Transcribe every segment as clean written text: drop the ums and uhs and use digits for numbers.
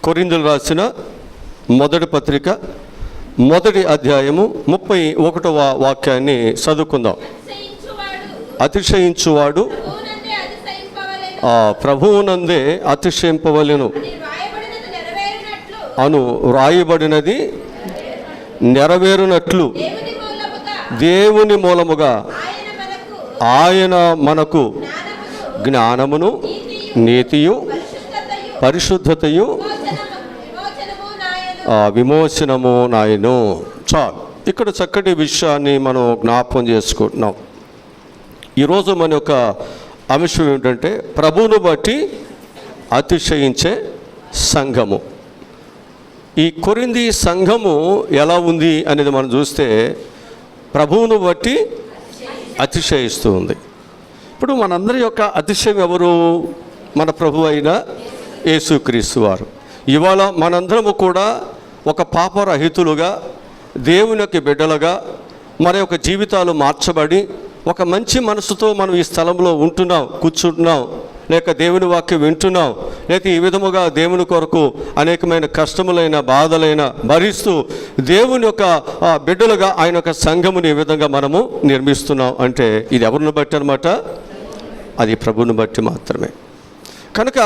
కొరింథీయులకు రాసిన మొదటి పత్రిక 1వ అధ్యాయము 31వ వాక్యాన్ని చదువుకుందాం. అతిశయించువాడు ప్రభువునందే అతిశయింపవలెను అను వ్రాయబడినది నెరవేరునట్లు దేవుని మూలముగా ఆయన మనకు జ్ఞానమును, నీతియు, పరిశుద్ధతయు, విమోచనము నాయను. చాలు. ఇక్కడ చక్కటి విషయాన్ని మనం జ్ఞాపకం చేసుకుంటున్నాం. ఈరోజు మన యొక్క అంశం ఏమిటంటే ప్రభువును బట్టి అతిశయించే సంఘము. ఈ కొరింథీ సంఘము ఎలా ఉంది అనేది మనం చూస్తే ప్రభువును బట్టి అతిశయిస్తూ ఉంది. ఇప్పుడు మనందరి యొక్క అతిశయం ఎవరు? మన ప్రభు అయిన యేసుక్రీస్తు వారు. ఇవాళ మనందరము కూడా ఒక పాపరహితులుగా, దేవుని యొక్క బిడ్డలుగా మన యొక్క జీవితాలు మార్చబడి ఒక మంచి మనసుతో మనం ఈ స్థలంలో ఉంటున్నాం, కూర్చుంటున్నాం, లేక దేవుని వాక్యం వింటున్నాం, లేక ఈ విధముగా దేవుని కొరకు అనేకమైన కష్టములైన బాధలైన భరిస్తూ దేవుని యొక్క బిడ్డలుగా ఆయన యొక్క సంఘముని ఈ విధంగా మనము నిర్మిస్తున్నాం అంటే ఇది ఎవరిని బట్టి అన్నమాట? అది ప్రభువుని బట్టి మాత్రమే. కనుక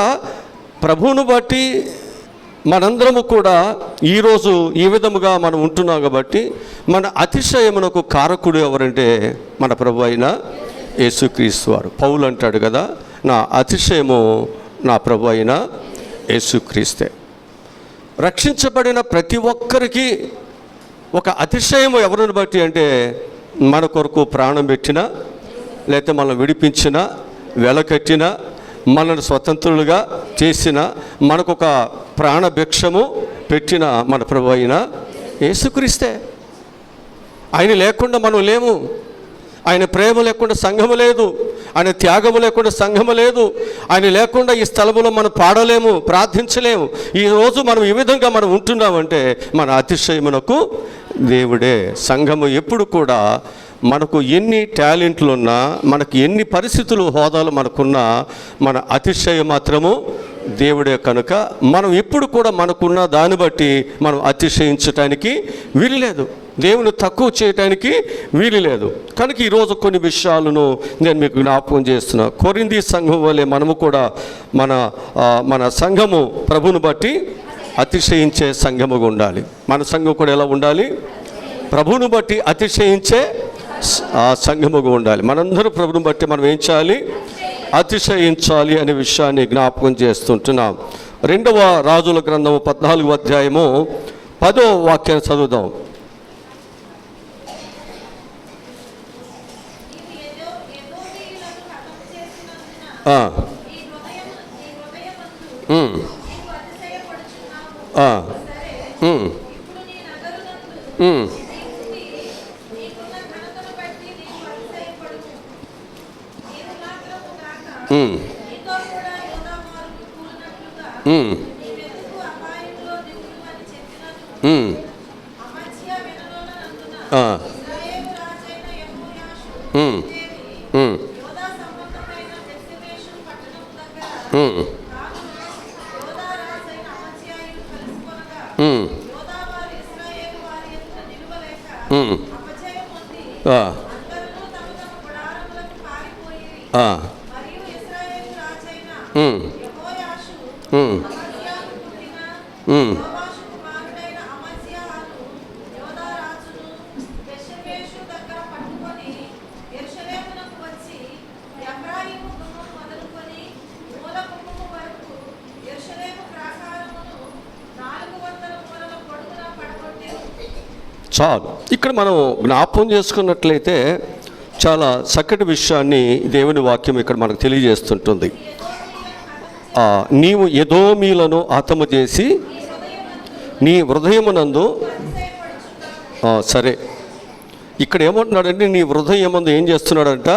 ప్రభువును బట్టి మనందరము కూడా ఈరోజు ఈ విధముగా మనం ఉంటున్నాం కాబట్టి మన అతిశయమునకు కారకుడు ఎవరంటే మన ప్రభు అయిన యేసుక్రీస్తు వారు. పౌలు అంటాడు కదా, నా అతిశయము నా ప్రభు అయిన యేసుక్రీస్తే. రక్షించబడిన ప్రతి ఒక్కరికి ఒక అతిశయము ఎవరిని బట్టి అంటే మన కొరకు ప్రాణం పెట్టిన, లేకపోతే మనం విడిపించిన, వెలకట్టిన, మనను స్వతంత్రులుగా చేసిన, మనకొక ప్రాణభిక్షము పెట్టిన మన ప్రభు అయిన యేసుక్రీస్తే. ఆయన లేకుండా మనం లేము. ఆయన ప్రేమ లేకుండా సంఘము లేదు. ఆయన త్యాగము లేకుండా సంఘము లేదు. ఆయన లేకుండా ఈ స్థలములో మనం పాడలేము, ప్రార్థించలేము. ఈరోజు మనం ఈ విధంగా మనం ఉంటున్నామంటే మన అతిశయమునకు దేవుడే. సంఘము ఎప్పుడు కూడా మనకు ఎన్ని టాలెంట్లు ఉన్నా, మనకు ఎన్ని పరిస్థితులు, హోదాలు మనకున్నా, మన అతిశయం మాత్రము దేవుడే. కనుక మనం ఎప్పుడు కూడా మనకున్న దాన్ని బట్టి మనం అతిశయించటానికి వీలు లేదు, దేవుని తక్కువ చేయటానికి వీలు లేదు. కనుక ఈరోజు కొన్ని విషయాలను నేను మీకు జ్ఞాపకం చేస్తున్నా. కొరింథీ సంఘం వల్లే మనము కూడా మన సంఘము ప్రభువును బట్టి అతిశయించే సంఘముగా ఉండాలి. మన సంఘం కూడా ఎలా ఉండాలి? ప్రభువును బట్టి అతిశయించే సంఘముగా ఉండాలి. మనందరూ ప్రభువును బట్టి మనం ఏం చేయాలి? అతిశయించాలి అనే విషయాన్ని జ్ఞాపకం చేస్తుంటున్నాం. 2వ రాజుల గ్రంథము 14వ అధ్యాయము 10వ వాక్యాన్ని చదువుదాం. చాలు. ఇక్కడ మనం జ్ఞాపకం చేసుకున్నట్లయితే చాలా చక్కటి విషయాన్ని దేవుని వాక్యం ఇక్కడ మనకు తెలియజేస్తుంటుంది. నీవు ఎదోమీలను హతము చేసి నీ హృదయమునందు, సరే ఇక్కడ ఏమంటున్నాడంటే నీ హృదయమందు ఏం చేస్తున్నాడంట?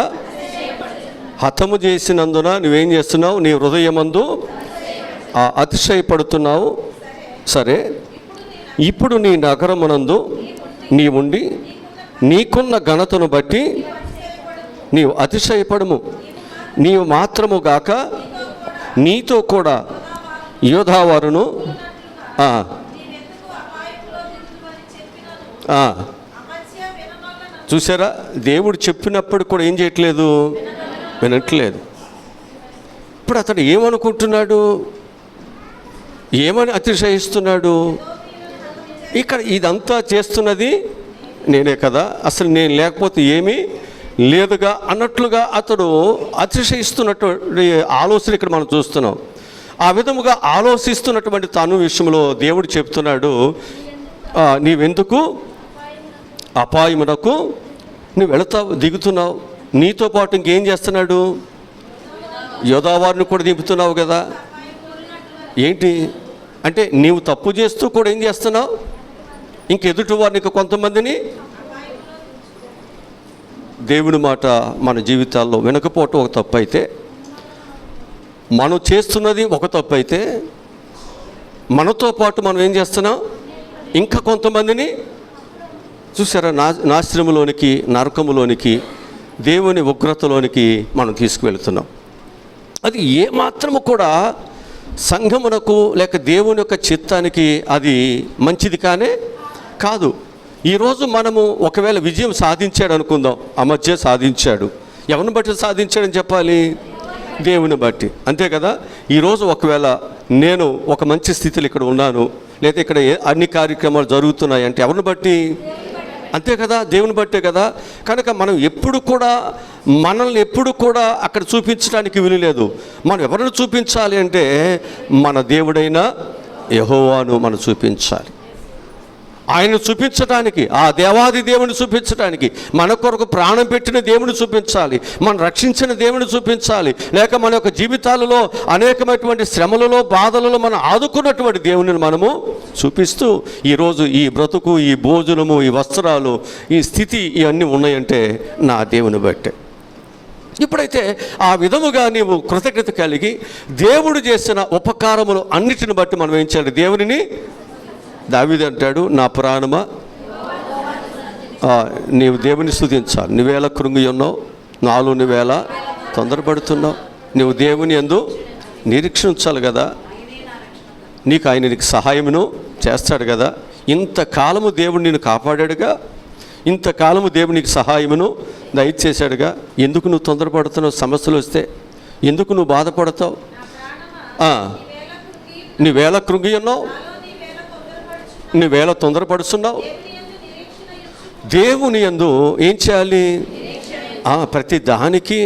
హతము చేసినందున నువ్వేం చేస్తున్నావు? నీ హృదయమందు అతిశయపడుతున్నావు. సరే, ఇప్పుడు నీ నగరమునందు నీ ఉండి నీకున్న ఘనతను బట్టి నీవు అతిశయపడము. నీవు మాత్రము గాక నీతో కూడా యోధావారును చూసారా, దేవుడు చెప్పినప్పుడు కూడా ఏం చేయట్లేదు, వినట్లేదు. ఇప్పుడు అతడు ఏమనుకుంటున్నాడు, ఏమని అతిశయిస్తున్నాడు? ఇక్కడ ఇదంతా చేస్తున్నది నేనే కదా, అసలు నేను లేకపోతే ఏమీ లేదుగా అన్నట్లుగా అతడు అతిశయిస్తున్నటువంటి ఆలోచన ఇక్కడ మనం చూస్తున్నాం. ఆ విధముగా ఆలోచిస్తున్నటువంటి తను విషయంలో దేవుడు చెప్తున్నాడు, నీవెందుకు అపాయమునకు నువ్వు వెళతావు, దిగుతున్నావు. నీతో పాటు ఇంకేం చేస్తున్నాడు, యోధావారిని కూడా దింపుతున్నావు కదా. ఏంటి అంటే నీవు తప్పు చేస్తూ కూడా ఏం చేస్తున్నావు, ఇంకెదుటి వారిని కొంతమందిని. దేవుని మాట మన జీవితాల్లో వినకపోవటం ఒక తప్పు అయితే, మనం చేస్తున్నది ఒక తప్పు అయితే, మనతో పాటు మనం ఏం చేస్తున్నాం, ఇంకా కొంతమందిని చూసారా నాశనములోనికి, నరకములోనికి, దేవుని ఉగ్రతలోనికి మనం తీసుకువెళ్తున్నాం. అది ఏమాత్రము కూడా సంఘమునకు లేక దేవుని యొక్క చిత్తానికి అది మంచిది కానే కాదు. ఈరోజు మనము ఒకవేళ విజయం సాధించాడు అనుకుందాం, ఆ మధ్య సాధించాడు. ఎవరిని బట్టి సాధించాడని చెప్పాలి, దేవుని బట్టి, అంతే కదా. ఈరోజు ఒకవేళ నేను ఒక మంచి స్థితిలో ఇక్కడ ఉన్నాను, లేదా ఇక్కడ అన్ని కార్యక్రమాలు జరుగుతున్నాయి అంటే ఎవరిని బట్టి, అంతే కదా, దేవుని బట్టే కదా. కనుక మనం ఎప్పుడు కూడా మనల్ని ఎప్పుడు కూడా అక్కడ చూపించడానికి వీలులేదు. మనం ఎవరిని చూపించాలి అంటే మన దేవుడైన యెహోవాను మనం చూపించాలి. ఆయన చూపించడానికి, ఆ దేవాది దేవుని చూపించడానికి, మన కొరకు ప్రాణం పెట్టిన దేవుని చూపించాలి, మనం రక్షించిన దేవుని చూపించాలి, లేక మన యొక్క జీవితాలలో అనేకమైనటువంటి శ్రమలలో, బాధలలో మనం ఆదుకున్నటువంటి దేవుని మనము చూపిస్తూ ఈరోజు ఈ బ్రతుకు, ఈ భోజనము, ఈ వస్త్రాలు, ఈ స్థితి ఇవన్నీ ఉన్నాయంటే నా దేవుని బట్టే. ఇప్పుడైతే ఆ విధముగా నీవు కృతజ్ఞత కలిగి దేవుడు చేసిన ఉపకారములు అన్నిటిని బట్టి మనం ఏం చేయాలి, దేవునిని. దావీదు అంటాడు, నా ప్రాణమా నీవు దేవుని స్తుతించాలి, నువ్వేళ కృంగి ఉన్నావు, నాలో నువ్వేళ తొందరపడుతున్నావు, నువ్వు దేవుని యందు నిరీక్షించాలి కదా, ఆయన నీకు సహాయమును చేస్తాడు కదా. ఇంతకాలము దేవుడు నిన్ను కాపాడాడుగా, ఇంతకాలము దేవుడు నీకు సహాయమును దయచేశాడుగా. ఎందుకు నువ్వు తొందరపడుతున్నావు, సమస్యలు వస్తే ఎందుకు నువ్వు బాధపడతావు? నువ్వేళ కృంగి ఉన్నావు, నువ్వేళ తొందరపడుతున్నావు. దేవుని యందు ఏం చేయాలి, ప్రతి దానికి,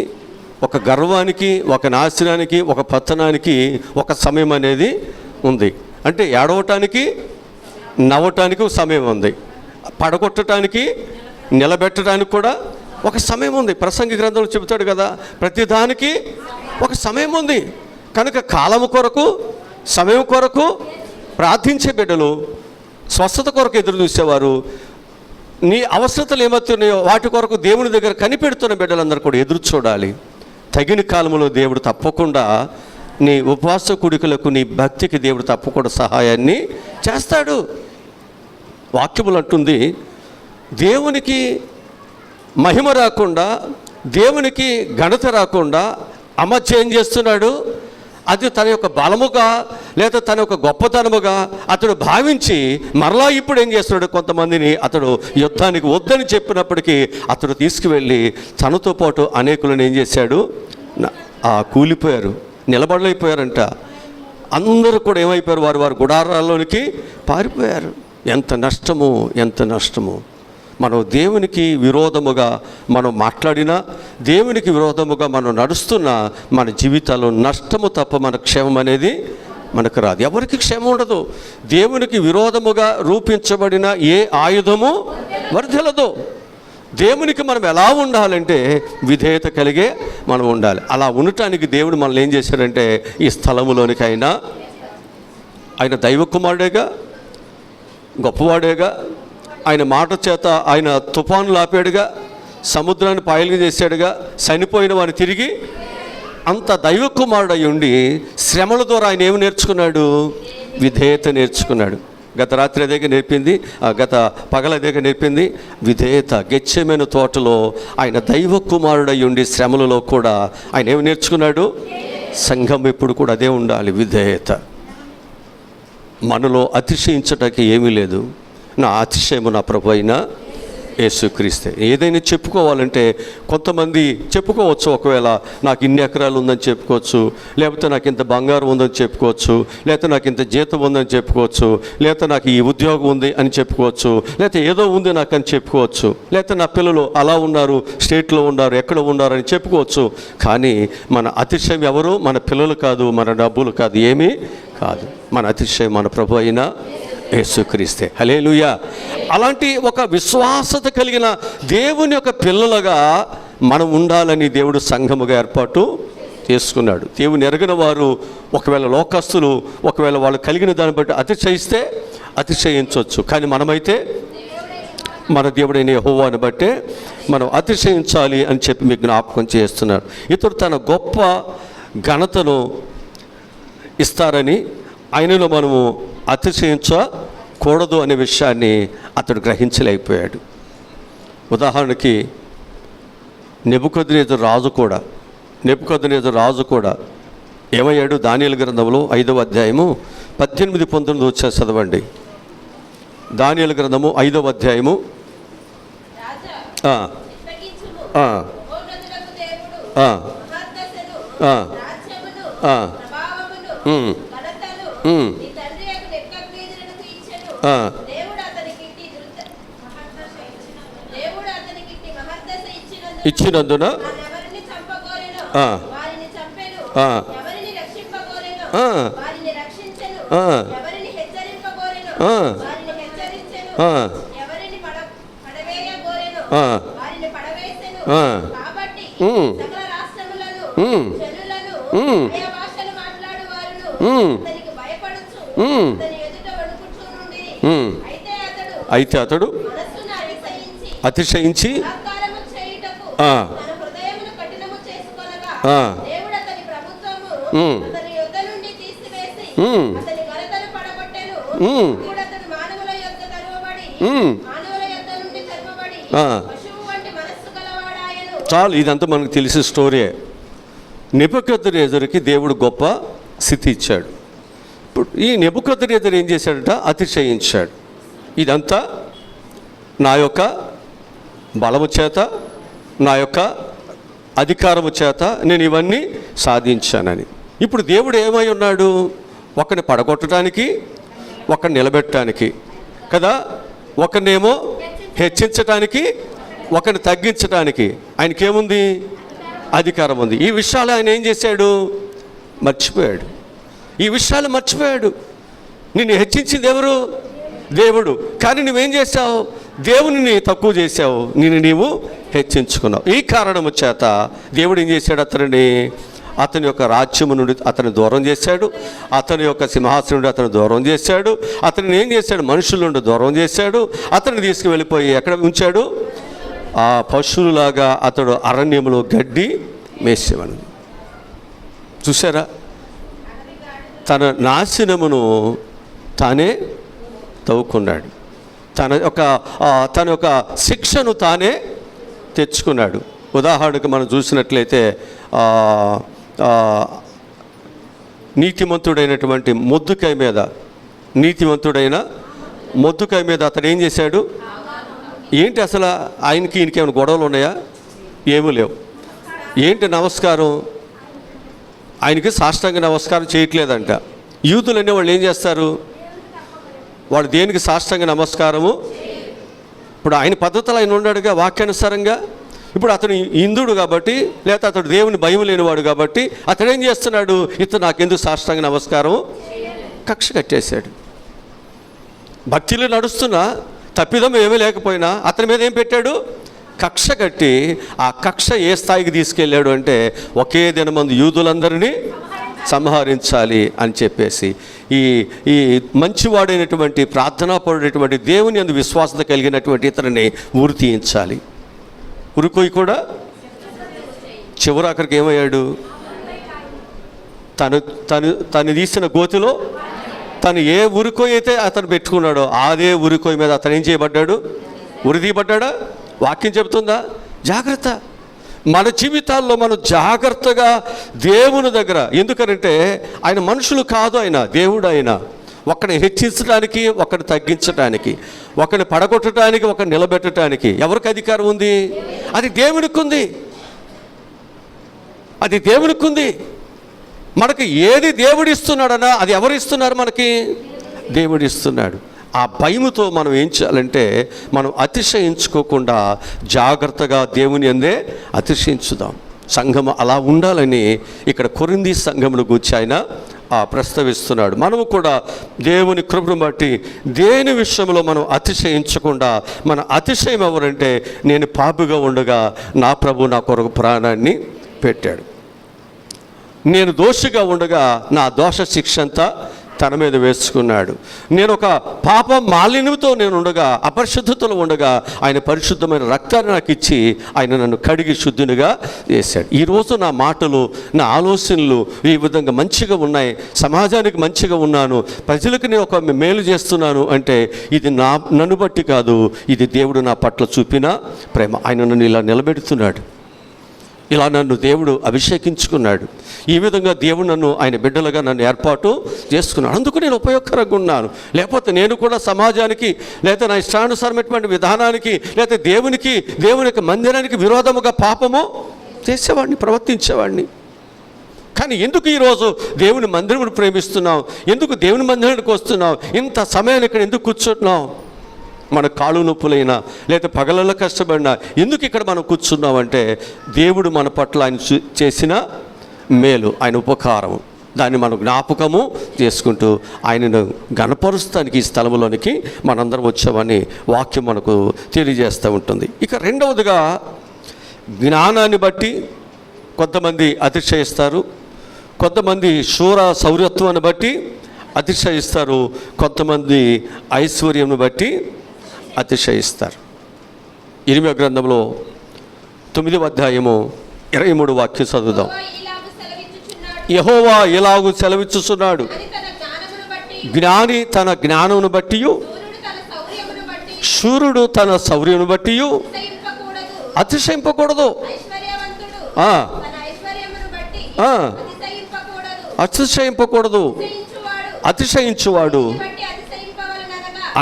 ఒక గర్వానికి, ఒక నాశనానికి, ఒక పతనానికి ఒక సమయం అనేది ఉంది. అంటే ఏడవటానికి, నవ్వటానికి ఒక సమయం ఉంది, పడగొట్టడానికి, నిలబెట్టడానికి కూడా ఒక సమయం ఉంది. ప్రసంగి గ్రంథంలో చెబుతాడు కదా, ప్రతి దానికి ఒక సమయం ఉంది. కనుక కాలము కొరకు, సమయం కొరకు ప్రార్థించే బిడ్డలు, స్వస్థత కొరకు ఎదురు చూసేవారు, నీ అవసరతలు ఏమవుతున్నాయో వాటి కొరకు దేవుని దగ్గర కనిపెడుతున్న బిడ్డలందరూ కూడా ఎదురు చూడాలి. తగిన కాలంలో దేవుడు తప్పకుండా నీ ఉపవాస కూడికలకు, నీ భక్తికి దేవుడు తప్పకుండా సహాయాన్ని చేస్తాడు. వాక్యములు అంటుంది, దేవునికి మహిమ రాకుండా, దేవునికి ఘనత రాకుండా అమర్చి ఏం చేస్తున్నాడు, అది తన యొక్క బలముగా లేదా తన యొక్క గొప్పతనముగా అతడు భావించి మరలా ఇప్పుడు ఏం చేస్తున్నాడు, కొంతమందిని అతడు యుద్ధానికి వద్దని చెప్పినప్పటికీ అతడు తీసుకువెళ్ళి తనతో పాటు అనేకులను ఏం చేశాడు, కూలిపోయారు, నిలబడలేకపోయారంట. అందరూ కూడా ఏమైపోయారు, వారి గుడారాల్లోనికి పారిపోయారు. ఎంత నష్టము, ఎంత నష్టము. మనం దేవునికి విరోధముగా మనం మాట్లాడినా, దేవునికి విరోధముగా మనం నడుస్తున్నా మన జీవితాల్లో నష్టము తప్ప మన క్షేమం అనేది మనకు రాదు. ఎవరికి క్షేమం ఉండదు. దేవునికి విరోధముగా రూపించబడిన ఏ ఆయుధము వర్ధిల్లదు. దేవునికి మనం ఎలా ఉండాలంటే విధేయత కలిగే మనం ఉండాలి. అలా ఉండటానికి దేవుడు మనల్ని ఏం చేశాడంటే ఈ స్థలములోనికి ఆయన దైవ కుమారుడేగా, గొప్పవాడేగా, ఆయన మాట చేత ఆయన తుఫానులు ఆపాడుగా, సముద్రాన్ని పాయలుగా చేశాడుగా, చనిపోయిన వారిని తిరిగి, అంత దైవ కుమారుడై ఉండి శ్రమల ద్వారా ఆయన ఏమి నేర్చుకున్నాడు, విధేయత నేర్చుకున్నాడు. గత రాత్రి అదేగా నేర్పింది, గత పగల అదేగా నేర్పింది విధేయత. గెత్సేమనే తోటలో ఆయన దైవ కుమారుడై ఉండి శ్రమలలో కూడా ఆయన ఏమి నేర్చుకున్నాడు, సంఘం ఎప్పుడు కూడా అదే ఉండాలి, విధేయత. మనలో అతిశయించటానికి ఏమీ లేదు. నా అతిశయము నా ప్రభు అయిన యేసుక్రీస్తే. ఏదైనా చెప్పుకోవాలంటే కొంతమంది చెప్పుకోవచ్చు, ఒకవేళ నాకు ఇన్ని ఎకరాలు ఉందని చెప్పుకోవచ్చు, లేకపోతే నాకు ఇంత బంగారం ఉందని చెప్పుకోవచ్చు, లేకపోతే నాకు ఇంత జీతం ఉందని చెప్పుకోవచ్చు, లేకపోతే నాకు ఈ ఉద్యోగం ఉంది అని చెప్పుకోవచ్చు, లేకపోతే ఏదో ఉంది నాకు అని చెప్పుకోవచ్చు, లేకపోతే నా పిల్లలు అలా ఉన్నారు, స్టేట్లో ఉన్నారు, ఎక్కడ ఉన్నారు అని చెప్పుకోవచ్చు. కానీ మన అతిశయం ఎవరు? మన పిల్లలు కాదు, మన డబ్బులు కాదు, ఏమీ కాదు. మన అతిశయం మన ప్రభు అయిన యేసుక్రీస్తే. హల్లెలూయా. అలాంటి ఒక విశ్వాసత కలిగిన దేవుని యొక్క పిల్లలుగా మనం ఉండాలని దేవుడు సంఘముగా ఏర్పాటు చేసుకున్నాడు. దేవుని ఎరగిన వారు ఒకవేళ లోకస్తులు ఒకవేళ వాళ్ళు కలిగిన దాన్ని బట్టి అతిశయిస్తే అతిశయించవచ్చు. కానీ మనమైతే మన దేవుడైన యెహోవాను బట్టే మనం అతిశయించాలి అని చెప్పి మీకు జ్ఞాపకం చేస్తున్నాడు. ఇతడు తన గొప్ప ఘనతను ఇస్తారని ఆయనలో మనము అతిశయించకూడదు అనే విషయాన్ని అతడు గ్రహించలేకపోయాడు. ఉదాహరణకి నెబుకద్నెజరు రాజు కూడా ఏమయ్యాడు? దానియేలు గ్రంథంలో 5వ అధ్యాయము 18-19 వచ్చే చదవండి. దానియేలు గ్రంథము 5వ అధ్యాయము. ఇచ్చినందున అయితే అతడు అతిశయించి చాలు, ఇదంతా మనకు తెలిసే స్టోరీయే. నెబుకద్నెజరుకి దేవుడు గొప్ప స్థితి ఇచ్చాడు. ఇప్పుడు ఈ నెబుకద్నెజరు ఏం చేశాడట? అతిశయించాడు. ఇదంతా నా యొక్క బలము చేత, నా యొక్క అధికారము చేత నేను ఇవన్నీ సాధించానని. ఇప్పుడు దేవుడు ఏమై ఉన్నాడు? ఒకరిని పడగొట్టడానికి, ఒకరిని నిలబెట్టడానికి కదా, ఒకరినేమో హెచ్చించడానికి, ఒకరిని తగ్గించడానికి ఆయనకేముంది? అధికారం ఉంది. ఈ విషయాలు ఆయన ఏం చేశాడు? మర్చిపోయాడు. ఈ విషయాలు మర్చిపోయాడు. నిన్ను హెచ్చించింది ఎవరు? దేవుడు. కానీ నువ్వేం చేశావు? దేవుని తక్కువ చేశావు, నిన్ను నీవు హెచ్చించుకున్నావు. ఈ కారణము చేత దేవుడు ఏం చేశాడు? అతని యొక్క రాజ్యము నుండి అతన్ని దూరం చేశాడు, అతని యొక్క సింహాసనం నుండి అతను దూరం చేశాడు, అతన్ని ఏం చేశాడు? మనుషుల నుండి దూరం చేశాడు, అతన్ని తీసుకువెళ్ళిపోయి ఎక్కడ ఉంచాడు? ఆ పశువులాగా అతడు అరణ్యములో గడ్డి మేసేవాడు. చూసారా? తన నాశనమును తానే తవ్వుకున్నాడు, తన యొక్క శిక్షను తానే తెచ్చుకున్నాడు. ఉదాహరణకు మనం చూసినట్లయితే నీతిమంతుడైన మొద్దుకాయ మీద అతడు ఏం చేశాడు? ఏంటి అసలు ఆయనకి ఈయనకి ఏమైనా గొడవలు ఉన్నాయా? ఏమీ లేవు. ఏంటి నమస్కారం? ఆయనకి సాష్టాంగ నమస్కారం చేయట్లేదంట. యూదులు అనేవాళ్ళు ఏం చేస్తారు? వాడు దేనికి సాష్టాంగ నమస్కారము? ఇప్పుడు ఆయన పద్ధతులు ఆయన ఉన్నాడుగా వాక్యానుసారంగా. ఇప్పుడు అతను హిందుడు కాబట్టి, లేకపోతే అతడు దేవుని భయం లేనివాడు కాబట్టి అతడు ఏం చేస్తున్నాడు? ఇతను నాకెందుకు సాష్టాంగ నమస్కారం? కక్ష కట్టేశాడు. భక్తిలో నడుస్తున్నా, తప్పిదం ఏమీ లేకపోయినా అతని మీద ఏం పెట్టాడు? కక్ష కట్టి, ఆ కక్ష ఏ స్థాయికి తీసుకెళ్ళాడు అంటే ఒకే దినమందు యూదులందరినీ సంహరించాలి అని చెప్పేసి ఈ మంచివాడైనటువంటి ప్రార్థనాపరుడైనటువంటి దేవుని యందు విశ్వాసత కలిగినటువంటి ఇతరుని ఉరి తీయించాలి. ఉరికోయి కూడా చివరాఖరికి ఏమయ్యాడు? తను తీసిన గోతిలో తను ఏ ఉరికోయి అయితే అతను పెట్టుకున్నాడో అదే ఉరికోయి మీద అతను ఏం చేయబడ్డాడు? ఉరి తీయబడ్డా? వాక్యం చెబుతుందా? జాగ్రత్త. మన జీవితాల్లో మనం జాగ్రత్తగా దేవుని దగ్గర, ఎందుకనంటే ఆయన మనుషులు కాదు, ఆయన దేవుడు. ఆయన ఒకరిని హెచ్చించడానికి, ఒకరిని తగ్గించడానికి, ఒకరిని పడగొట్టడానికి, ఒకరిని నిలబెట్టడానికి ఎవరికి అధికారం ఉంది? అది దేవునికి ఉంది. అది దేవునికి ఉంది. మనకి ఏది దేవుడు ఇస్తున్నాడనా అది ఎవరు ఇస్తున్నారు? మనకి దేవుడు ఇస్తున్నాడు. ఆ భయముతో మనం ఏం చేయాలంటే మనం అతిశయించుకోకుండా జాగ్రత్తగా దేవుని అందే అతిశయించుదాం. సంఘం అలా ఉండాలని ఇక్కడ కొరింథీ సంఘమును గూర్చి ఆయన ప్రస్తావిస్తున్నాడు. మనము కూడా దేవుని కృపను బట్టి దేని విషయంలో మనం అతిశయించకుండా, మన అతిశయం ఎవరంటే నేను పాపిగా ఉండగా నా ప్రభు నా కొరకు ప్రాణాన్ని పెట్టాడు, నేను దోషిగా ఉండగా నా దోష శిక్ష అంతా తన మీద వేసుకున్నాడు, నేను ఒక పాప మాలిన్యంతో నేను ఉండగా, అపరిశుద్ధతలో ఉండగా ఆయన పరిశుద్ధమైన రక్తాన్ని నాకు ఇచ్చి ఆయన నన్ను కడిగి శుద్ధినిగా చేశాడు. ఈరోజు నా మాటలు, నా ఆలోచనలు ఈ విధంగా మంచిగా ఉన్నాయి, సమాజానికి మంచిగా ఉన్నాను, ప్రజలకు నేను ఒక మేలు చేస్తున్నాను అంటే ఇది నన్ను బట్టి కాదు, ఇది దేవుడు నా పట్ల చూపిన ప్రేమ. ఆయన నన్ను ఇలా నిలబెడుతున్నాడు, ఇలా నన్ను దేవుడు అభిషేకించుకున్నాడు. ఈ విధంగా దేవుడు నన్ను ఆయన బిడ్డలుగా నన్ను ఏర్పాటు చేసుకున్నాడు. అందుకు నేను ఉపయోగకరంగా ఉన్నాను. లేకపోతే నేను కూడా సమాజానికి, లేకపోతే నా ఇష్టానుసారమైనటువంటి విధానానికి, లేకపోతే దేవుని యొక్క మందిరానికి విరోధముగా పాపము చేసేవాడిని, ప్రవర్తించేవాడిని. కానీ ఎందుకు ఈరోజు దేవుని మందిరమును ప్రేమిస్తున్నాం? ఎందుకు దేవుని మందిరానికి వస్తున్నాం? ఇంత సమయాన్ని ఇక్కడ ఎందుకు కూర్చుంటున్నాం? మన కాళ్ళు నొప్పులైనా లేదా పగలలో కష్టపడినా ఎందుకు ఇక్కడ మనం కూర్చున్నామంటే దేవుడు మన పట్ల ఆయన చేసిన మేలు, ఆయన ఉపకారం, దాన్ని మనం జ్ఞాపకము చేసుకుంటూ ఆయనను గణపరుస్తానికి ఈ స్థలంలోనికి మనందరం వచ్చామని వాక్యం మనకు తెలియజేస్తూ ఉంటుంది. ఇక రెండవదిగా జ్ఞానాన్ని బట్టి కొంతమంది అతిశయిస్తారు, కొంతమంది శౌర్యత్వాన్ని బట్టి అతిశయిస్తారు, కొంతమంది ఐశ్వర్యంను బట్టి అతిశయిస్తారు. ఇర్మీయా గ్రంథంలో 9వ అధ్యాయము 23 వాక్యం చదువుదాం. యెహోవా ఇలాగు సెలవిచ్చుచున్నాడు, జ్ఞాని తన జ్ఞానమును బట్టి, శూరుడు తన శౌర్యమును బట్టి అతిశయింపకూడదు. అతిశయింపకూడదు. అతిశయించువాడు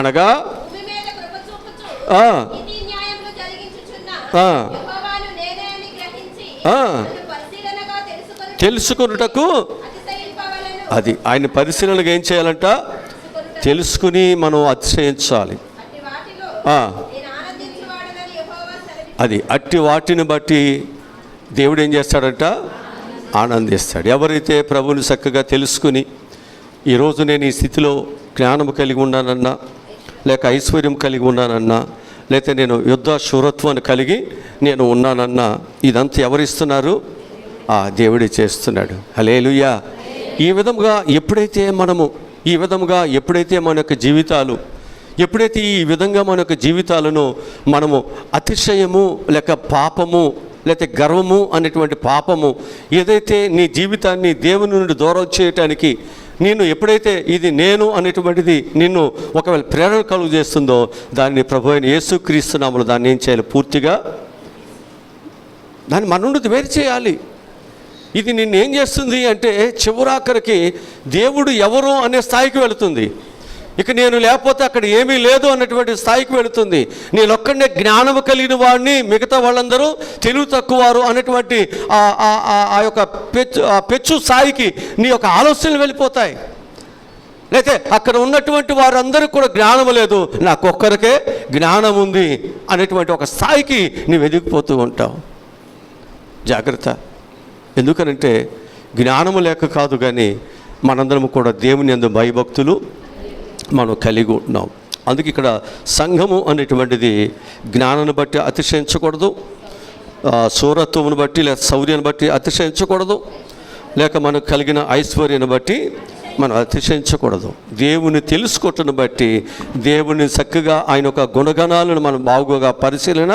అనగా తెలుసుకున్నటకు, అది ఆయన పరిశీలనగా ఏం చేయాలంట? తెలుసుకుని మనం అతిశయించాలి. అది అట్టి వాటిని బట్టి దేవుడు ఏం చేస్తాడంట? ఆనందిస్తాడు. ఎవరైతే ప్రభువుని చక్కగా తెలుసుకుని ఈరోజు నేను ఈ స్థితిలో జ్ఞానము కలిగి ఉన్నానన్నా, లేక ఐశ్వర్యం కలిగి ఉన్నానన్నా, లేకపోతే నేను యుద్ధ శూరత్వాన్ని కలిగి నేను ఉన్నానన్నా, ఇదంతా ఎవరిస్తున్నారు? దేవుడే చేస్తున్నాడు. హల్లెలూయా. ఈ విధంగా ఎప్పుడైతే మన యొక్క జీవితాలు, ఎప్పుడైతే ఈ విధంగా మన యొక్క జీవితాలను మనము అతిశయము లేక పాపము లేకపోతే గర్వము అనేటువంటి పాపము ఏదైతే నీ జీవితాన్ని దేవుని నుండి దూరం చేయటానికి నేను ఎప్పుడైతే ఇది నేను అనేటువంటిది నిన్ను ఒకవేళ ప్రేరణ కలుగు చేస్తుందో దాన్ని ప్రభు అయిన యేసుక్రీస్తు నామములో దాన్ని ఏం చేయాలి? పూర్తిగా దాన్ని మన నుండి వేరు చేయాలి. ఇది నిన్ను ఏం చేస్తుంది అంటే చివరాఖరికి దేవుడు ఎవరు అనే స్థాయికి వెళుతుంది. ఇక నేను లేకపోతే అక్కడ ఏమీ లేదు అన్నటువంటి స్థాయికి వెళుతుంది. నేను ఒక్కడే జ్ఞానము కలిగిన వాడిని, మిగతా వాళ్ళందరూ తెలివి తక్కువారు అన్నటువంటి ఆ యొక్క పెచ్చు స్థాయికి నీ యొక్క ఆలోచనలు వెళ్ళిపోతాయి. లేకపోతే అక్కడ ఉన్నటువంటి వారందరూ కూడా జ్ఞానం లేదు, నాకొక్కరికే జ్ఞానం ఉంది అనేటువంటి ఒక స్థాయికి నీవు ఎదిగిపోతూ ఉంటావు. జాగ్రత్త. ఎందుకనంటే జ్ఞానము లేక కాదు, కానీ మనందరం కూడా దేవుని యందు భయభక్తులు మనం కలిగి ఉన్నాం. అందుకే ఇక్కడ సంఘము అనేటువంటిది జ్ఞానాన్ని బట్టి అతిశయించకూడదు, శూరత్వమును బట్టి లేక శౌర్యాన్ని బట్టి అతిశయించకూడదు, లేక మనకు కలిగిన ఐశ్వర్యాన్ని బట్టి మనం అతిశయించకూడదు. దేవుని తెలుసుకోవటాన్ని బట్టి, దేవుని చక్కగా ఆయన యొక్క గుణగణాలను మనం బాగుగా పరిశీలన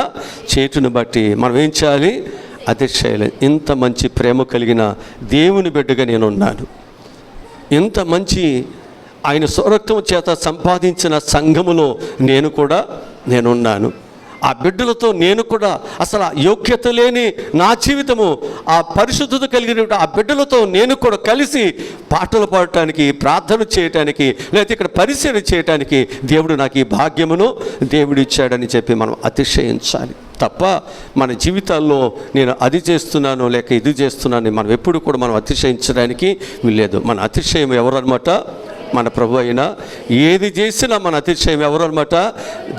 చేయటను బట్టి మనం ఏం చేయాలి? అతిశయాలి. ఇంత మంచి ప్రేమ కలిగిన దేవుని బిడ్డగా నేనున్నాను, ఇంత మంచి ఆయన స్వరక్తం చేత సంపాదించిన సంఘములో నేనున్నాను. ఆ బిడ్డలతో నేను కూడా అసలు యోగ్యత లేని నా జీవితము ఆ పరిశుద్ధత కలిగిన ఆ బిడ్డలతో నేను కూడా కలిసి పాటలు పాడటానికి, ప్రార్థన చేయటానికి, లేకపోతే ఇక్కడ పరిశీలన చేయటానికి దేవుడు నాకు ఈ భాగ్యమును దేవుడు ఇచ్చాడని చెప్పి మనం అతిశయించాలి తప్ప మన జీవితాల్లో నేను అది చేస్తున్నాను లేక ఇది చేస్తున్నాను మనం ఎప్పుడు కూడా మనం అతిశయించడానికి వీల్లేదు. మన అతిశయం ఎవరన్నమాట? మన ప్రభు అయినా. ఏది చేసినా మన అతిశయం ఎవరన్నమాట?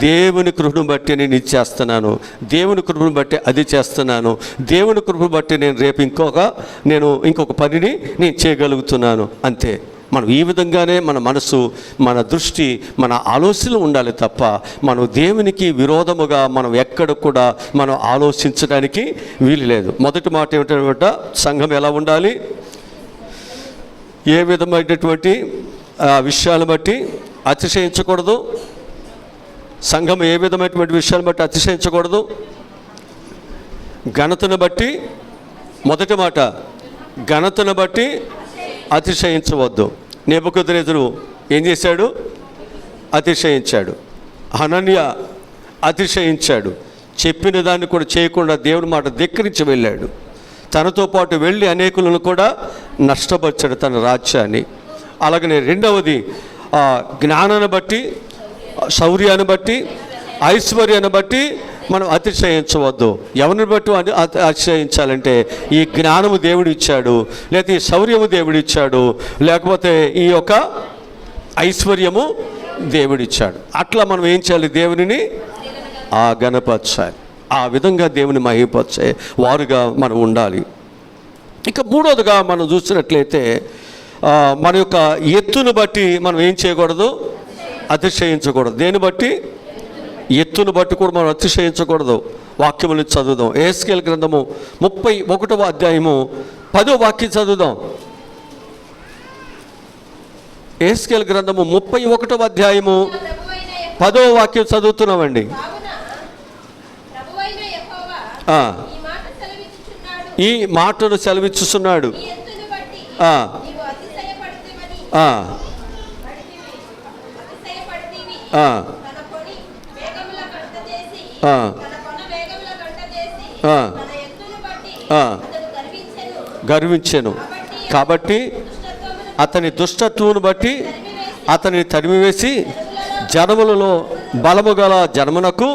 దేవుని కృపను బట్టి నేను ఇది చేస్తున్నాను, దేవుని కృపను బట్టి అది చేస్తున్నాను, దేవుని కృపను బట్టి నేను రేపు ఇంకొక పనిని నేను చేయగలుగుతున్నాను, అంతే. మనం ఈ విధంగానే మన మనసు, మన దృష్టి, మన ఆలోచనలు ఉండాలి తప్ప మనం దేవునికి విరోధముగా మనం ఎక్కడ కూడా మనం ఆలోచించడానికి వీలు లేదు. మొదటి మాట ఏమిటంటే సంఘం ఎలా ఉండాలి, ఏ విధమైనటువంటి విషయాలను బట్టి అతిశయించకూడదు. సంఘం ఏ విధమైనటువంటి విషయాలను బట్టి అతిశయించకూడదు. ఘనతను బట్టి, మొదటి మాట ఘనతను బట్టి అతిశయించవద్దు. నెబుకద్నెజరు ఏం చేశాడు? అతిశయించాడు. హనన్య అతిశయించాడు. చెప్పిన దాన్ని కూడా చేయకుండా దేవుని మాట ధిక్కరించి వెళ్ళాడు. తనతో పాటు వెళ్ళి అనేకులను కూడా నష్టపరిచాడు తన రాజ్యాన్ని. అలాగనే రెండవది జ్ఞానాన్ని బట్టి, శౌర్యాన్ని బట్టి, ఐశ్వర్యాన్ని బట్టి మనం అతిశయించవద్దు. ఎవరిని బట్టి అతిశయించాలంటే ఈ జ్ఞానము దేవుడు ఇచ్చాడు, లేకపోతే ఈ శౌర్యము దేవుడు ఇచ్చాడు, లేకపోతే ఈ యొక్క ఐశ్వర్యము దేవుడిచ్చాడు. అట్లా మనం ఏం చేయాలి? దేవునిని గణపరచాలి. ఆ విధంగా దేవుని మహిమపరిచే వారుగా మనం ఉండాలి. ఇక మూడవదిగా మనం చూసినట్లయితే మన యొక్క ఎత్తును బట్టి మనం ఏం చేయకూడదు? అతిశయించకూడదు. దేని బట్టి? ఎత్తును బట్టి కూడా మనం అతిశయించకూడదు. వాక్యములు చదువుదాం. యెహెజ్కేలు గ్రంథము 31వ అధ్యాయము 10వ వాక్యం చదువుదాం. యెహెజ్కేలు గ్రంథము 31వ అధ్యాయము 10వ వాక్యం చదువుతున్నామండి. ఈ మాటను సెలవిచ్చుచున్నాడు. గర్వించెను కాబట్టి అతని దుష్టత్వమును బట్టి అతని తరిమివేసి జనములలో బలము గల జనమునకు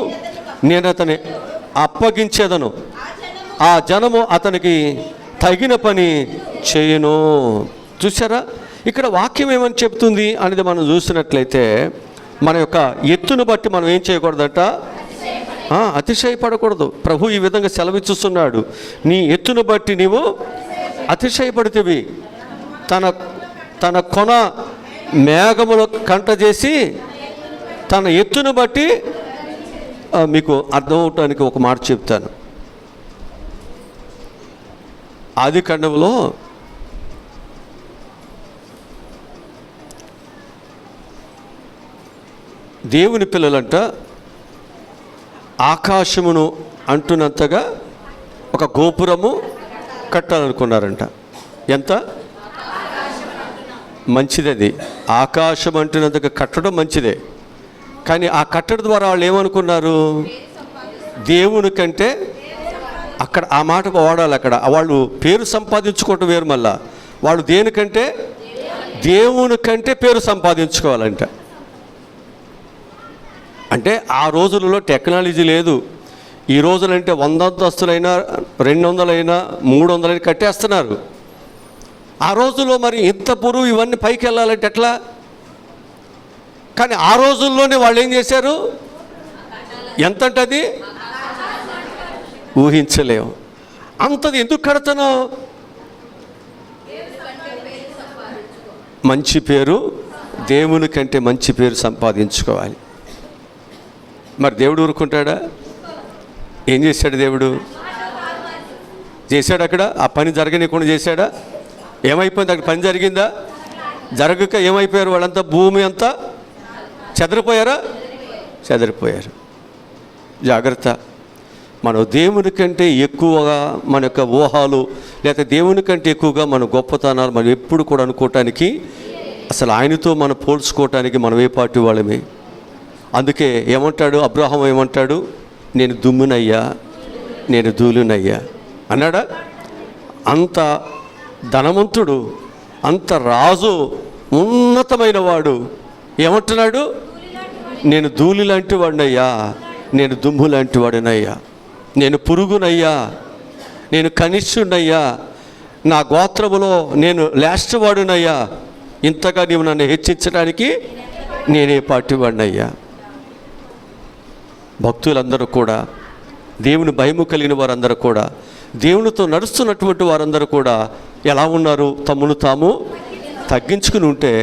నేను అతని అప్పగించేదను. ఆ జనము అతనికి తగిన పని చేయను. చూసారా, ఇక్కడ వాక్యం ఏమని చెప్తుంది అనేది మనం చూసినట్లయితే మన యొక్క ఎత్తును బట్టి మనం ఏం చేయకూడదట? అతిశయపడకూడదు. ప్రభు ఈ విధంగా సెలవిచ్చుస్తున్నాడు. నీ ఎత్తును బట్టి నీవు అతిశయపడితివి. తన కొన మేఘములు కంట చేసి తన ఎత్తును బట్టి మీకు అర్థమవటానికి ఒక మాట చెప్తాను. ఆదికాండంలో దేవుని పిల్లలంట ఆకాశమును అంటున్నంతగా ఒక గోపురము కట్టాలనుకున్నారంట. ఎంత మంచిది అది. ఆకాశం అంటున్నంతగా కట్టడం మంచిదే. కానీ ఆ కట్టడం ద్వారా వాళ్ళు ఏమనుకున్నారు? దేవుని కంటే అక్కడ ఆ మాట వాడాలి. అక్కడ వాళ్ళు పేరు సంపాదించుకోవటం వేరు. మళ్ళా వాళ్ళు దేనికంటే దేవుని కంటే పేరు సంపాదించుకోవాలంట. అంటే ఆ రోజులలో టెక్నాలజీ లేదు. ఈ రోజులంటే 100 అంతస్తులైనా 200 300 కట్టేస్తున్నారు. ఆ రోజుల్లో మరి ఇంత పురుగు ఇవన్నీ పైకి వెళ్ళాలంటే ఎట్లా? కానీ ఆ రోజుల్లోనే వాళ్ళు ఏం చేశారు? ఎంతంటది ఊహించలేము. అంతది ఎందుకు కడతావు? మంచి పేరు, దేవుని కంటే మంచి పేరు సంపాదించుకోవాలి. మరి దేవుడు ఊరుకుంటాడా? ఏం చేశాడు దేవుడు? చేశాడు. అక్కడ ఆ పని జరగనీయకుండా చేశాడా? ఏమైపోయింది? అక్కడ పని జరిగిందా? జరగక ఏమైపోయారు? వాళ్ళంతా భూమి అంతా చెదరిపోయారా? చెదరిపోయారు. జాగ్రత్త. మనం దేవుని కంటే ఎక్కువగా మన యొక్క ఊహలు లేక దేవుని కంటే ఎక్కువగా మన గొప్పతనాలు మనం ఎప్పుడు కూడా అనుకోవటానికి, అసలు ఆయనతో మనం పోల్చుకోవటానికి మనం ఏ పార్టీ వాళ్ళమే. అందుకే ఏమంటాడు అబ్రహాం? ఏమంటాడు? నేను దుమ్మునయ్యా, నేను ధూళినయ్యా అన్నాడా? అంత ధనవంతుడు, అంత రాజు, ఉన్నతమైన వాడు ఏమంటున్నాడు? నేను ధూళి లాంటి వాడినయ్యా, నేను దుమ్ము లాంటి వాడినయ్యా, నేను పురుగునయ్యా, నేను కనిష్ఠునయ్యా, నా గోత్రములో నేను లాస్ట్ వాడునయ్యా, ఇంతగా నీవు నన్ను హెచ్చించడానికి నేనే పాటివాడినయ్యా. భక్తులందరూ కూడా, దేవుని భయము కలిగిన వారందరూ కూడా, దేవునితో నడుస్తున్నటువంటి వారందరూ కూడా ఎలా ఉన్నారు? తమను తాము తగ్గించుకుని ఉంటే,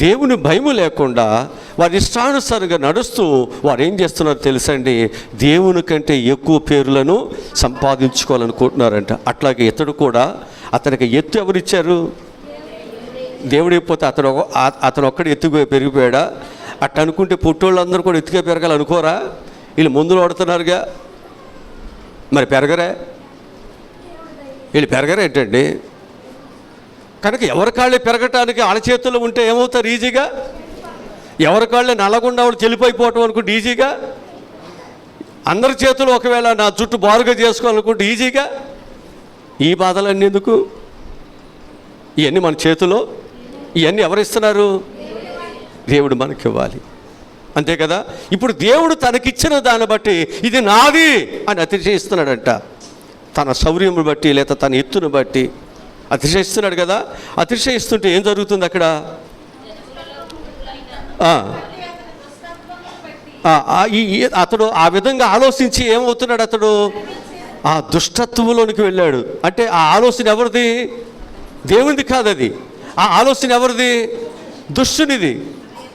దేవుని భయము లేకుండా వారి ఇష్టానుసారంగా నడుస్తూ వారు ఏం చేస్తున్నారో తెలుసండి, దేవుని కంటే ఎక్కువ పేర్లను సంపాదించుకోవాలనుకుంటున్నారంట. అట్లాగే ఇతడు కూడా, అతనికి ఎత్తు ఎవరిచ్చారు? దేవుడైపోతే అతను ఒక్కడు ఎత్తుగా పెరిగిపోయాడా? అట్లా అనుకుంటే పుట్టోళ్ళందరూ కూడా ఎత్తుగా పెరగాలనుకోరా? వీళ్ళు ముందులు పడుతున్నారుగా, మరి పెరగరే? వీళ్ళు పెరగరేంటండి? కనుక ఎవరి కాళ్ళే పెరగటానికి వాళ్ళ చేతుల్లో ఉంటే ఏమవుతారు ఈజీగా? ఎవరి కాళ్ళే నల్లగుండా వాళ్ళు చెల్లిపోయిపోవటం అనుకుంటే ఈజీగా, అందరి చేతులు ఒకవేళ నా జుట్టు బారుగా చేసుకోవాలనుకుంటే ఈజీగా. ఈ బాధలన్నీ ఎందుకు? ఇవన్నీ మన చేతిలో, ఇవన్నీ ఎవరిస్తున్నారు? దేవుడు మనకి ఇవ్వాలి, అంతే కదా. ఇప్పుడు దేవుడు తనకిచ్చిన దాన్ని బట్టి ఇది నాది అని అతిశయిస్తున్నాడంట. తన శౌర్యమును బట్టి లేదా తన ఎత్తును బట్టి అతిశయిస్తున్నాడు కదా. అతిశయిస్తుంటే ఏం జరుగుతుంది అక్కడ? అతడు ఆ విధంగా ఆలోచించి ఏమవుతున్నాడు? అతడు ఆ దుష్టత్వంలోనికి వెళ్ళాడు. అంటే ఆ ఆలోచన ఎవరిది? దేవునిది కాదు అది. ఆ ఆలోచన ఎవరిది? దుష్టునిది.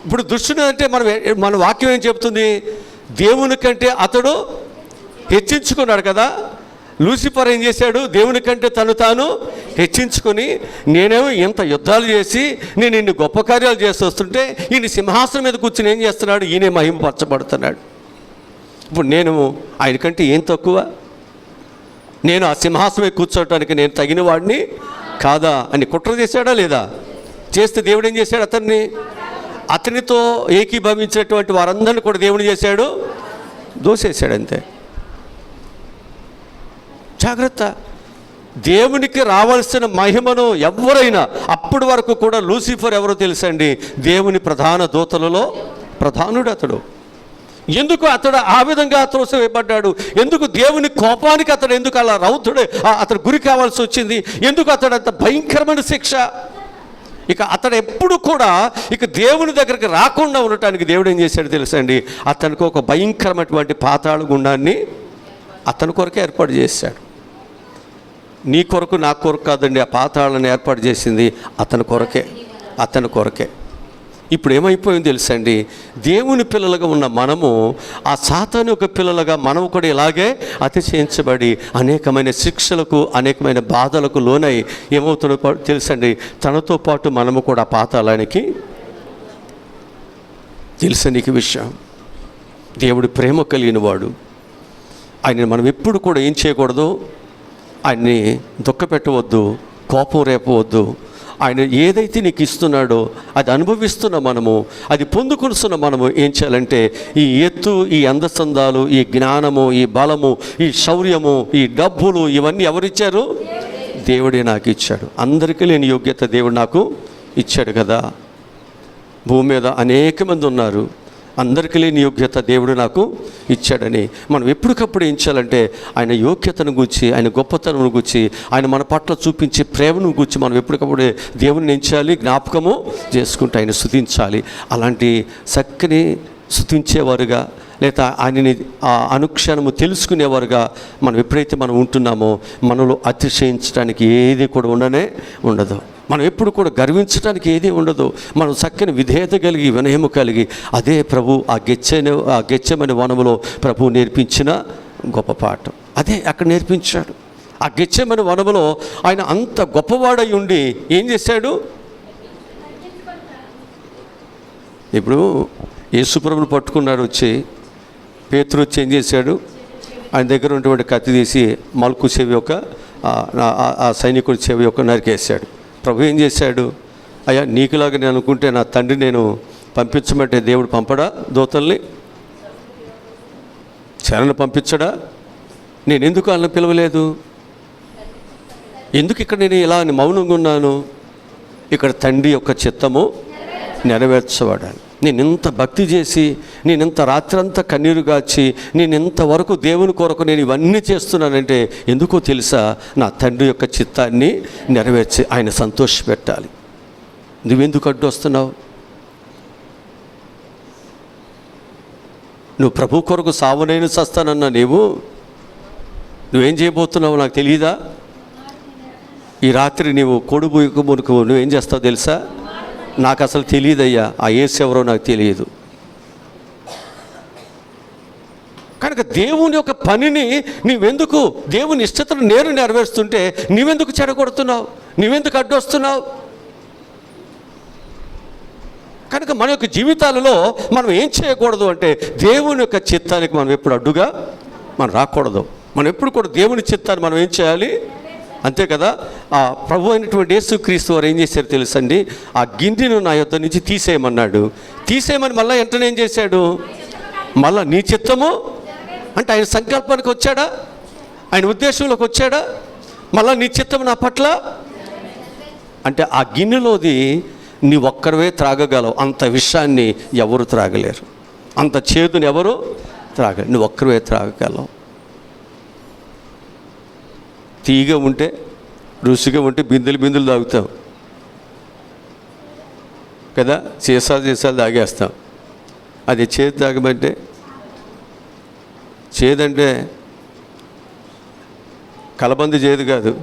ఇప్పుడు దుష్టుని అంటే మన వాక్యం ఏం చెప్తుంది? దేవుని కంటే అతడు హెచ్చించుకున్నాడు కదా. లూసిఫర్ ఏం చేశాడు? దేవుని కంటే తను తాను హెచ్చించుకొని, నేనేమో ఇంత యుద్ధాలు చేసి నేను ఇన్ని గొప్ప కార్యాలు చేసి వస్తుంటే ఈయన సింహాసనం మీద కూర్చుని ఏం చేస్తున్నాడు? ఈయనే మహిమపరచబడుతున్నాడు. ఇప్పుడు నేను ఆయన కంటే ఏం తక్కువ? నేను ఆ సింహాసనం మీద కూర్చోవటానికి నేను తగిన వాడిని కాదా అని కుట్ర చేశాడా లేదా? చేస్తే దేవుడు ఏం చేశాడు? అతనితో ఏకీభవించినటువంటి వారందరినీ కూడా దేవుడు చేశాడు, దోసేశాడు. అంతే. జాగ్రత్త. దేవునికి రావాల్సిన మహిమను ఎవరైనా, అప్పటి వరకు కూడా లూసిఫర్ ఎవరో తెలుసండి? దేవుని ప్రధాన దూతలలో ప్రధానుడు అతడు. ఎందుకు అతడు ఆ విధంగా త్రోసివేయబడ్డాడు? ఎందుకు దేవుని కోపానికి అతడు ఎందుకు అలా రౌతుడే అతడు గురి కావాల్సి వచ్చింది? ఎందుకు అతడు అంత భయంకరమైన శిక్ష? ఇక అతడు ఎప్పుడు కూడా ఇక దేవుని దగ్గరికి రాకుండా ఉండటానికి దేవుడు ఏం చేశాడు తెలుసండి? అతనికి ఒక భయంకరమైనటువంటి పాతాళ గుండాన్ని అతని కొరకే ఏర్పాటు చేశాడు. నీ కొరకు నా కొరకు కాదండి, ఆ పాతాళాన్ని ఏర్పాటు చేసింది అతని కొరకే. ఇప్పుడు ఏమైపోయింది తెలుసండి? దేవుని పిల్లలుగా ఉన్న మనము ఆ సాతాను యొక్క పిల్లలుగా మనం కూడా ఇలాగే అతిశయించబడి అనేకమైన శిక్షలకు, అనేకమైన బాధలకు లోనై ఏమవుతుందో తెలుసండి? తనతో పాటు మనము కూడా పాతాళానికి. తెలుసా నీకు విషయం? దేవుడు ప్రేమ కలిగిన వాడు. ఆయన మనం ఎప్పుడు కూడా ఏం చేయకూడదు? ఆయన్ని దుఃఖపెట్టవద్దు, కోపం రేపవద్దు. ఆయన ఏదైతే నీకు ఇస్తున్నాడో అది అనుభవిస్తున్న మనము, అది పొందుకొస్తున్న మనము ఏం చేయాలంటే ఈ ఎత్తు, ఈ అందచందాలు, ఈ జ్ఞానము, ఈ బలము, ఈ శౌర్యము, ఈ డబ్బులు ఇవన్నీ ఎవరిచ్చారు? దేవుడే నాకు ఇచ్చాడు. అందరికీ లేని యోగ్యత దేవుడు నాకు ఇచ్చాడు కదా. భూమి మీద అనేక మంది ఉన్నారు, అందరికీ లేని యోగ్యత దేవుడు నాకు ఇచ్చాడని మనం ఎప్పటికప్పుడు ఏం చేయాలంటే ఆయన యోగ్యతను గురించి, ఆయన గొప్పతనం గురించి, ఆయన మన పట్ల చూపించే ప్రేమను గురించి మనం ఎప్పటికప్పుడు దేవుని ఏం చేయాలి? జ్ఞాపకము చేసుకుంటూ ఆయన స్తుతించాలి. అలాంటి చక్కని స్తుతించేవారుగా లేదా ఆయనని అనుక్షణము తెలుసుకునేవారుగా మనం ఎప్పుడైతే మనం ఉంటున్నామో మనలో అతిశయించడానికి ఏది కూడా ఉండదు. మనం ఎప్పుడు కూడా గర్వించడానికి ఏది ఉండదు. మనం చక్కని విధేయత కలిగి, వినయము కలిగి, అదే ప్రభు ఆ గెత్సేమనే వనములో ప్రభు నేర్పించిన గొప్ప పాఠం. అదే అక్కడ నేర్పించాడు. ఆ గెత్సేమనే వనములో ఆయన అంత గొప్పవాడై ఉండి ఏం చేశాడు? ఇప్పుడు యేసుప్రభుని పట్టుకున్నాడు. వచ్చి పేతురు వచ్చి ఏం చేశాడు? ఆయన దగ్గర ఉన్నటువంటి కత్తి తీసి మల్కు చెవి యొక్క ఆ సైనికుడి చెవి యొక్క నరికేశాడు. ప్రభు ఏం చేశాడు? అయ్యా, నీకులాగా నేను అనుకుంటే నా తండ్రి నేను పంపించమంటే దేవుడు పంపడా దూతల్ని? శరణు పంపించడా? నేను ఎందుకు వాళ్ళని పిలవలేదు? ఎందుకు ఇక్కడ నేను ఇలా మౌనంగా ఉన్నాను? ఇక్కడ తండ్రి యొక్క చిత్తము నెరవేర్చబడాలి. నేను ఇంత భక్తి చేసి, నేను ఇంత రాత్రంతా కన్నీరు గాచి, నేను ఇంతవరకు దేవుని కొరకు నేను ఇవన్నీ చేస్తున్నానంటే ఎందుకో తెలుసా? నా తండ్రి యొక్క చిత్తాన్ని నెరవేర్చి ఆయన సంతోషపెట్టాలి. నువ్వెందుకు అడ్డు వస్తున్నావు? నువ్వు ప్రభు కొరకు సావునైనా చస్తానన్నా నువ్వేం చేయబోతున్నావు నాకు తెలియదా? ఈ రాత్రి నీవు కొడుకు మునుకు నువ్వేం చేస్తావు తెలుసా? నాకు అసలు తెలియదయ్యా, ఆ యేసు ఎవరో నాకు తెలియదు. కనుక దేవుని యొక్క పనిని నీవెందుకు, దేవుని ఇష్టతను నేను నెరవేరుస్తుంటే నీవెందుకు చెడగొడుతున్నావు? నువ్వెందుకు అడ్డొస్తున్నావు? కనుక మన యొక్క జీవితాలలో మనం ఏం చేయకూడదు అంటే దేవుని యొక్క చిత్తానికి మనం ఎప్పుడు అడ్డుగా మనం రాకూడదు. మనం ఎప్పుడు కూడా దేవుని చిత్తాన్ని మనం ఏం చేయాలి? అంతే కదా. ఆ ప్రభు అయినటువంటి యేసుక్రీస్తు వారు ఏం చేశారు తెలుసండి? ఆ గిన్నెను నా యొద్ద నుంచి తీసేయమన్నాడు. తీసేయమని మళ్ళీ వెంటనే ఏం చేశాడు? మళ్ళీ నీ చిత్తము అంటే ఆయన సంకల్పానికి వచ్చాడా? ఆయన ఉద్దేశంలోకి వచ్చాడా? మళ్ళీ నీ చిత్తము నా పట్ల అంటే ఆ గిన్నెలోది నీ ఒక్కరివే త్రాగగలవు. అంత విషయాన్ని ఎవరు త్రాగలేరు, అంత చేదుని ఎవరు త్రాగలేరు, నువ్వు ఒక్కరివే త్రాగగలవు. తీగా ఉంటే, రుచిగా ఉంటే బిందులు తాగుతాం కదా, సీసాలు తాగేస్తాం. అది చేదు తాగమంటే, చేదంటే కలబంది చేదు కాదు,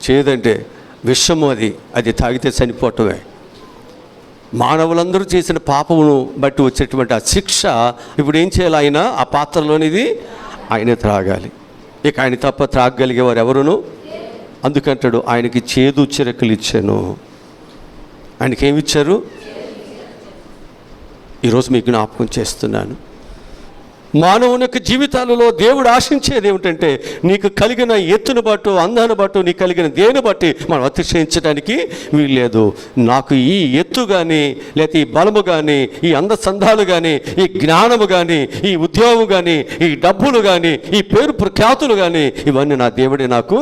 చేదంటే విషము. అది తాగితే చనిపోవటమే. మానవులందరూ చేసిన పాపమును బట్టి వచ్చేటువంటి ఆ శిక్ష ఇప్పుడు ఏం చేయాలి? ఆయన ఆ పాత్రలోనిది ఆయన త్రాగాలి. ఇక ఆయన తప్ప త్రాగగలిగేవారు ఎవరును? అందుకంటాడు ఆయనకి చేదు చిరకలు ఇచ్చాను. ఆయనకి ఏమి ఇచ్చారు? ఈరోజు మీకు జ్ఞాపకం చేస్తున్నాను. మానవుని యొక్క జీవితాలలో దేవుడు ఆశించేది ఏమిటంటే నీకు కలిగిన ఎత్తును బట్టు, అందాన్ని బట్టు, నీకు కలిగిన దేని బట్టి మనం అతిశయించడానికి వీల్లేదు. నాకు ఈ ఎత్తు కానీ, లేకపోతే ఈ బలము కానీ, ఈ అందచందాలు కానీ, ఈ జ్ఞానము కానీ, ఈ ఉద్యోగం కానీ, ఈ డబ్బులు కానీ, ఈ పేరు ప్రఖ్యాతులు కానీ, ఇవన్నీ నా దేవుడే నాకు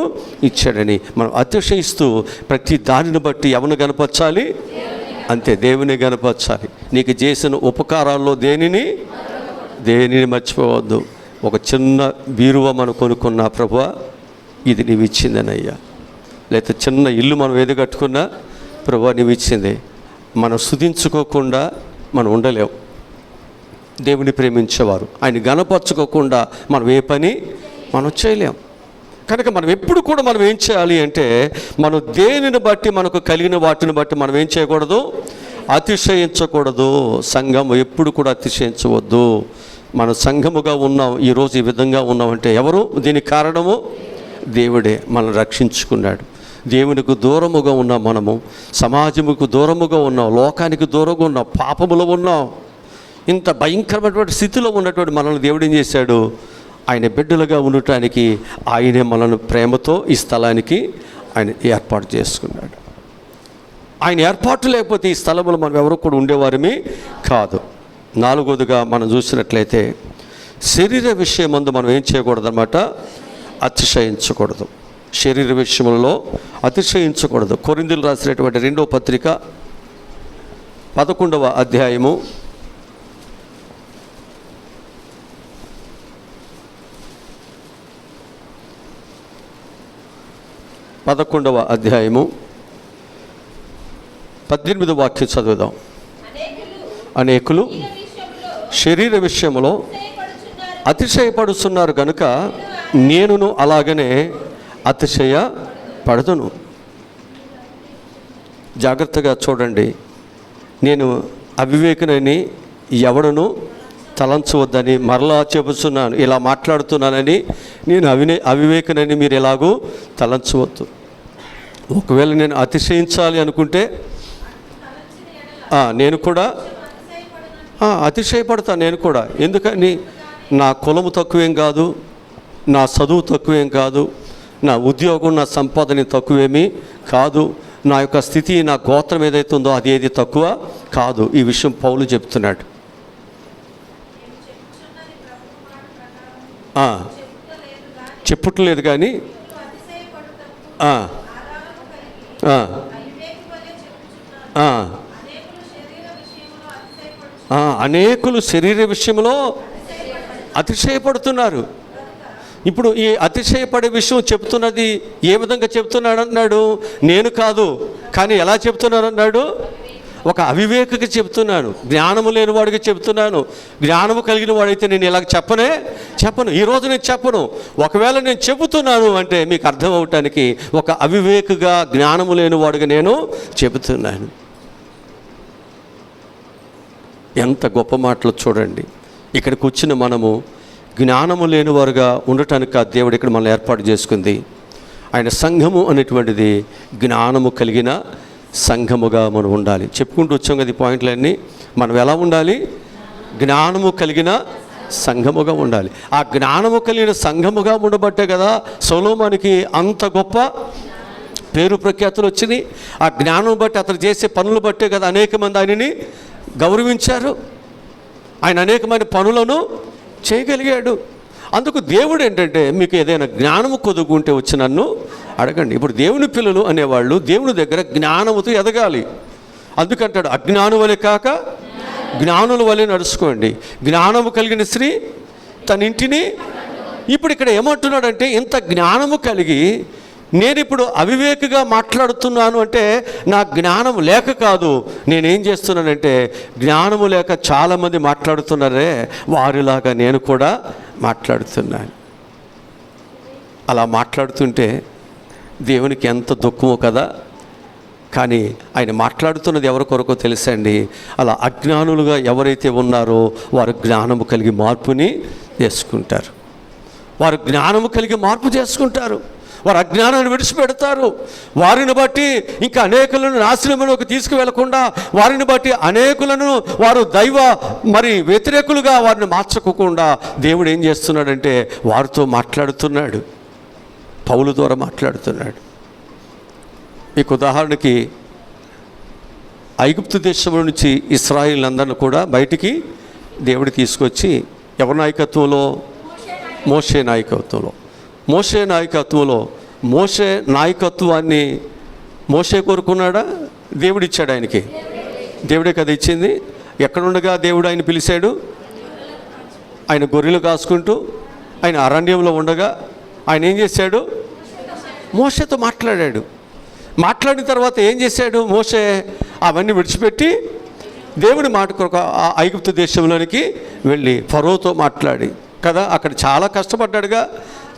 ఇచ్చాడని మనం అతిశయిస్తూ ప్రతి దానిని బట్టి ఎవరిని కనపరచాలి? అంతే, దేవుని కనపరచాలి. నీకు చేసిన ఉపకారాల్లో దేనిని మర్చిపోవద్దు. ఒక చిన్న బీరువా మనం కొనుక్కున్నా, ప్రభువా ఇది నీవు ఇచ్చిందనయ్యా. లేకపోతే చిన్న ఇల్లు మనం ఏది కట్టుకున్నా, ప్రభువా నీవు ఇచ్చింది. మనం స్తుతించుకోకుండా మనం ఉండలేం. దేవుని ప్రేమించేవారు ఆయన గణపరచుకోకుండా మనం ఏ పని మనం చేయలేం. కనుక మనం ఎప్పుడు కూడా మనం ఏం చేయాలి అంటే, మనం దేనిని బట్టి మనకు కలిగిన వాటిని బట్టి మనం ఏం చేయకూడదు? అతిశయించకూడదు. సంఘం ఎప్పుడు కూడా అతిశయించవద్దు. మన సంఘముగా ఉన్నాం, ఈరోజు ఈ విధంగా ఉన్నామంటే ఎవరు దీనికి కారణము? దేవుడే మనల్ని రక్షించుకున్నాడు. దేవునికి దూరముగా ఉన్నాం, మనము సమాజముకు దూరముగా ఉన్నాం, లోకానికి దూరంగా ఉన్నాం, పాపములో ఉన్నాం. ఇంత భయంకరమైనటువంటి స్థితిలో ఉన్నటువంటి మనల్ని దేవుడు ఏం చేశాడు? ఆయన బిడ్డలుగా ఉండటానికి ఆయనే మనల్ని ప్రేమతో ఈ స్థలానికి ఆయన ఏర్పాటు చేసుకున్నాడు. ఆయన ఏర్పాటు లేకపోతే ఈ స్థలంలో మనం ఎవరు కూడా ఉండేవారమే కాదు. నాలుగోదిగా మనం చూసినట్లయితే శరీర విషయమందు మనం ఏం చేయకూడదు అన్నమాట? అతిశయించకూడదు. శరీర విషయంలో అతిశయించకూడదు. కొరింథీయులకు రాసినటువంటి 2వ పత్రిక 11వ అధ్యాయము 18వ వాక్యం చదువుదాం. అనేకులు శరీర విషయంలో అతిశయపడుతున్నారు కనుక నేనును అలాగనే అతిశయపడుదును. జాగ్రత్తగా చూడండి. నేను అవివేకునని ఎవడను తలంచవద్దని మరలా చెబుతున్నాను. ఇలా మాట్లాడుతున్నానని నేను అవివేకునని మీరు ఎలాగూ తలంచవద్దు. ఒకవేళ నేను అతిశయించాలి అనుకుంటే నేను కూడా అతిశయపడతాను. నేను కూడా. ఎందుకని? నా కులము తక్కువేం కాదు, నా చదువు తక్కువేం కాదు, నా ఉద్యోగం, నా సంపాదన తక్కువేమీ కాదు, నా యొక్క స్థితి, నా గోత్రం ఏదైతే ఉందో అది ఏది తక్కువ కాదు. ఈ విషయం పౌలు చెప్తున్నాడు. చెప్పుట్లేదు కానీ అనేకులు శరీర విషయంలో అతిశయపడుతున్నారు. ఇప్పుడు ఈ అతిశయపడే విషయం చెప్తున్నది ఏ విధంగా చెప్తున్నాడు అన్నాడు? నేను కాదు, కానీ ఎలా చెప్తున్నాను అన్నాడు? ఒక అవివేకకి చెప్తున్నాను, జ్ఞానము లేని వాడికి చెప్తున్నాను. జ్ఞానము కలిగిన వాడైతే నేను ఇలా చెప్పను. ఈరోజు నేను చెప్పను. ఒకవేళ నేను చెబుతున్నాను అంటే మీకు అర్థం అవటానికి ఒక అవివేకగా, జ్ఞానము లేని వాడిగా నేను చెబుతున్నాను. ఎంత గొప్ప మాటలు చూడండి. ఇక్కడికి వచ్చిన మనము జ్ఞానము లేనివారుగా ఉండటానికి ఆ దేవుడు ఇక్కడ మనల్ని ఏర్పాటు చేసుకుంది. ఆయన సంఘము అనేటువంటిది జ్ఞానము కలిగిన సంఘముగా మనం ఉండాలి. చెప్పుకుంటూ వచ్చాం కదా ఈ పాయింట్లన్నీ. మనం ఎలా ఉండాలి? జ్ఞానము కలిగిన సంఘముగా ఉండాలి. ఆ జ్ఞానము కలిగిన సంఘముగా ఉండబట్టే కదా సొలొమోనుకి అంత గొప్ప పేరు ప్రఖ్యాతులు వచ్చినాయి. ఆ జ్ఞానం బట్టి, అతను చేసే పనులు బట్టే కదా అనేక మంది ఆయనని గౌరవించారు. ఆయన అనేకమైన పనులను చేయగలిగాడు. అందుకు దేవుడు ఏంటంటే, మీకు ఏదైనా జ్ఞానము కొదుకుంటే వచ్చి నన్ను అడగండి. ఇప్పుడు దేవుని పిల్లలు అనేవాళ్ళు దేవుని దగ్గర జ్ఞానముతో ఎదగాలి. అందుకంటాడు, అజ్ఞానం వలె కాక జ్ఞానుల వలె నడుచుకోండి. జ్ఞానము కలిగిన స్త్రీ తన ఇంటిని. ఇప్పుడు ఇక్కడ ఏమంటున్నాడంటే, ఇంత జ్ఞానము కలిగి నేను ఇప్పుడు అవివేకగా మాట్లాడుతున్నాను అంటే నా జ్ఞానం లేక కాదు. నేనేం చేస్తున్నానంటే, జ్ఞానము లేక చాలామంది మాట్లాడుతున్నారే, వారిలాగా నేను కూడా మాట్లాడుతున్నాను. అలా మాట్లాడుతుంటే దేవునికి ఎంత దుఃఖమో కదా. కానీ ఆయన మాట్లాడుతున్నది ఎవరి కొరకో తెలుసండి. అలా అజ్ఞానులుగా ఎవరైతే ఉన్నారో వారు జ్ఞానము కలిగి మార్పుని చేసుకుంటారు. వారు జ్ఞానము కలిగి మార్పు చేసుకుంటారు. వారు అజ్ఞానాన్ని విడిచిపెడతారు. వారిని బట్టి ఇంకా అనేకులను నాశనంలోకి తీసుకువెళ్లకుండా, వారిని బట్టి అనేకులను వారు దైవ వ్యతిరేకులుగా వారిని మార్చుకోకుండా దేవుడు ఏం చేస్తున్నాడంటే వారితో మాట్లాడుతున్నాడు. పౌలు ద్వారా మాట్లాడుతున్నాడు. మీకు ఉదాహరణకి ఐగుప్తు దేశం నుంచి ఇశ్రాయేలులందరిని కూడా బయటికి దేవుడు తీసుకొచ్చి ఎవరి నాయకత్వంలో? మోషే నాయకత్వంలో. మోషే నాయకత్వాన్ని మోషే కోరుకున్నాడా? దేవుడు ఇచ్చాడు ఆయనకి. దేవుడే కదా ఇచ్చింది. ఎక్కడుండగా దేవుడు ఆయన పిలిచాడు? ఆయన గొర్రెలు కాసుకుంటూ ఆయన అరణ్యంలో ఉండగా ఆయన ఏం చేశాడు? మోషేతో మాట్లాడాడు. మాట్లాడిన తర్వాత ఏం చేశాడు మోషే? అవన్నీ విడిచిపెట్టి దేవుని మాట కొరకు ఆ ఐగుప్తు దేశంలోనికి వెళ్ళి ఫరోతో మాట్లాడి కదా, అక్కడ చాలా కష్టపడ్డాడుగా,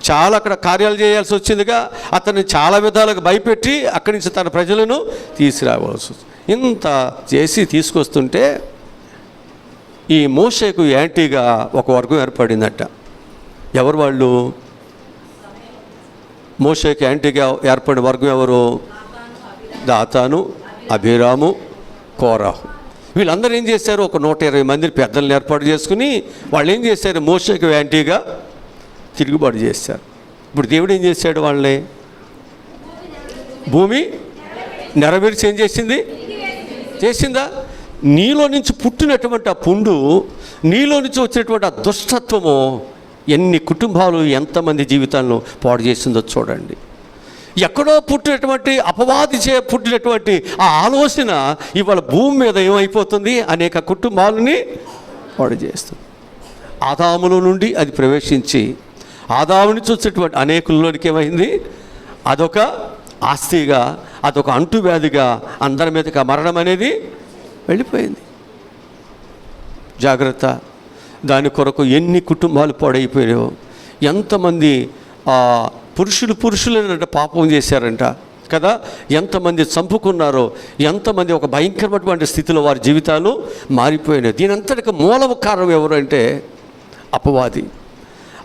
చాలా అక్కడ కార్యాలు చేయాల్సి వచ్చిందిగా. అతన్ని చాలా విధాలుగా భయపెట్టి అక్కడి నుంచి తన ప్రజలను తీసుకురావాల్సి వచ్చింది. ఇంత చేసి తీసుకొస్తుంటే ఈ మోషేకు యాంటీగా ఒక వర్గం ఏర్పడిందట. ఎవరు వాళ్ళు? మోషేకు యాంటీగా ఏర్పడిన వర్గం ఎవరు? దాతాను, అభిరాము, కోరాహు. వీళ్ళందరూ ఏం చేశారు? ఒక 120 మందిని పెద్దలను ఏర్పాటు చేసుకుని వాళ్ళు ఏం చేశారు? మోషేకు యాంటీగా తిరుగుబాటు చేశారు. ఇప్పుడు దేవుడు ఏం చేశాడు? వాళ్ళని భూమి నెరవేర్చి ఏం చేసిందా? నీలో నుంచి పుట్టినటువంటి ఆ పుండు, నీలో నుంచి వచ్చినటువంటి ఆ దుష్టత్వము ఎన్ని కుటుంబాలు, ఎంతమంది జీవితాలను పాడు చేసిందో చూడండి. ఎక్కడో పుట్టినటువంటి అపవాది పుట్టినటువంటి ఆ ఆలోచన ఇవాళ భూమి మీద ఏమైపోతుంది? అనేక కుటుంబాలని పాడు చేస్తుంది. ఆదాములో నుండి అది ప్రవేశించి ఆదాము నుంచి వచ్చేటువంటి అనేకుల్లోనికి ఏమైంది? అదొక ఆస్తిగా, అదొక అంటువ్యాధిగా అందరి మీదకి మరణం అనేది వెళ్ళిపోయింది. జాగ్రత్త. దాని కొరకు ఎన్ని కుటుంబాలు పాడైపోయాయో, ఎంతమంది పురుషులంట పాపం చేశారంట కదా, ఎంతమంది చంపుకున్నారో, ఎంతమంది ఒక భయంకరమైనటువంటి స్థితిలో వారి జీవితాలు మారిపోయినాయి. దీనంతటికి మూల కారణం ఎవరంటే అపవాది.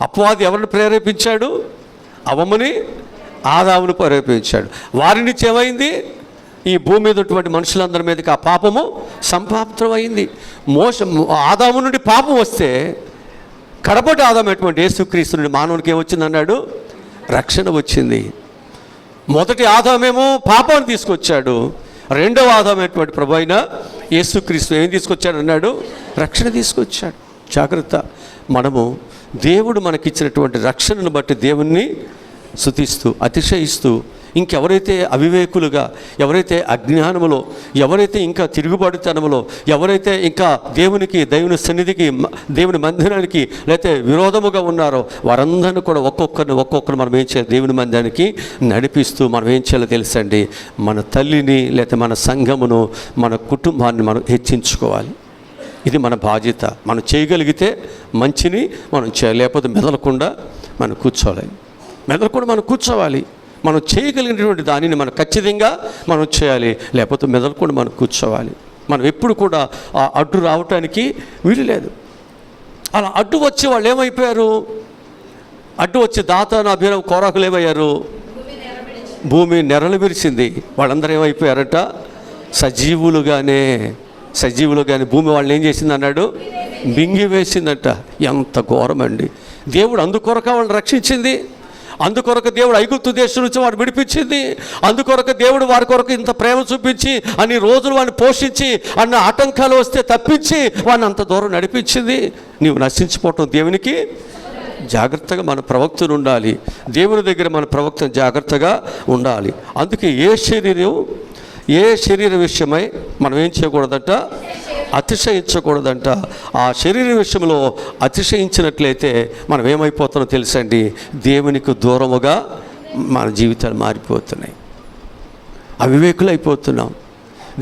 అపవాది ఎవరిని ప్రేరేపించాడు? అవ్వమని, ఆదామును ప్రేరేపించాడు. వారి నుంచి ఏమైంది? ఈ భూమి మీద ఉన్నటువంటి మనుషులందరి మీదకి ఆ పాపము సంపాప్తమైంది. ఆదాము నుండి పాపం వస్తే కడపటి ఆదామైనటువంటి యేసుక్రీస్తు నుండి మానవునికి ఏమొచ్చిందన్నాడు? రక్షణ వచ్చింది. మొదటి ఆదామేమో పాపాన్ని తీసుకొచ్చాడు. రెండవ ఆదామైనటువంటి ప్రభు అయిన యేసుక్రీస్తు ఏం తీసుకొచ్చాడు అన్నాడు? రక్షణ తీసుకొచ్చాడు. జాగ్రత్త. మనము దేవుడు మనకిచ్చినటువంటి రక్షణను బట్టి దేవుణ్ణి స్తుతిస్తూ అతిశయిస్తూ, ఇంకెవరైతే అవివేకులుగా, ఎవరైతే అజ్ఞానములో, ఎవరైతే ఇంకా తిరుగుబాటుతనములో, ఎవరైతే ఇంకా దేవుని సన్నిధికి, దేవుని మందిరానికి లేకపోతే విరోధముగా ఉన్నారో వారందరినీ కూడా ఒక్కొక్కరిని మనం ఏం చేయాలి, దేవుని మందిరానికి నడిపిస్తూ మనం ఏం చేయాలో తెలుసండి, మన తల్లిని లేకపోతే మన సంఘమును, మన కుటుంబాన్ని మనం హెచ్చించుకోవాలి. ఇది మన బాధ్యత. మనం చేయగలిగితే మంచిని మనం చేయాలి, లేకపోతే మెదలకుండా మనం కూర్చోవాలి. మనం చేయగలిగినటువంటి దానిని మనం ఖచ్చితంగా మనం చేయాలి, లేకపోతే మెదలకుండా మనం కూర్చోవాలి. మనం ఎప్పుడు కూడా ఆ అడ్డు రావటానికి వీలు లేదు. అలా అడ్డు వచ్చి వాళ్ళు ఏమైపోయారు, అడ్డు వచ్చి దాతాను అభినవ్ కోరాకులు ఏమయ్యారు, భూమి నెరలు విరిచింది. వాళ్ళందరూ ఏమైపోయారట, సజీవులుగానే భూమి వాళ్ళని ఏం చేసింది అన్నాడు, మింగి వేసిందట. ఎంత ఘోరమండి. దేవుడు అందుకొరక వాళ్ళని రక్షించింది, అందుకొరకు దేవుడు ఐగుప్తు దేశం నుంచి వాడు విడిపించింది, అందుకొరకు దేవుడు వారి కొరకు ఇంత ప్రేమ చూపించి అన్ని రోజులు వాడిని పోషించి అన్న ఆటంకాలు వస్తే తప్పించి వాడిని అంత దూరం నడిపించింది. నీవు నశించిపోవటం దేవునికి జాగ్రత్తగా మన ప్రవక్తను ఉండాలి, దేవుని దగ్గర మన ప్రవక్తను జాగ్రత్తగా ఉండాలి. అందుకే ఏ శరీర విషయమై మనం ఏం చేయకూడదంట, అతిశయించకూడదంట. ఆ శరీర విషయంలో అతిశయించినట్లయితే మనం ఏమైపోతున్నాం తెలుసండి, దేవునికి దూరముగా మన జీవితాలు మారిపోతున్నాయి, అవివేకులు అయిపోతున్నాం.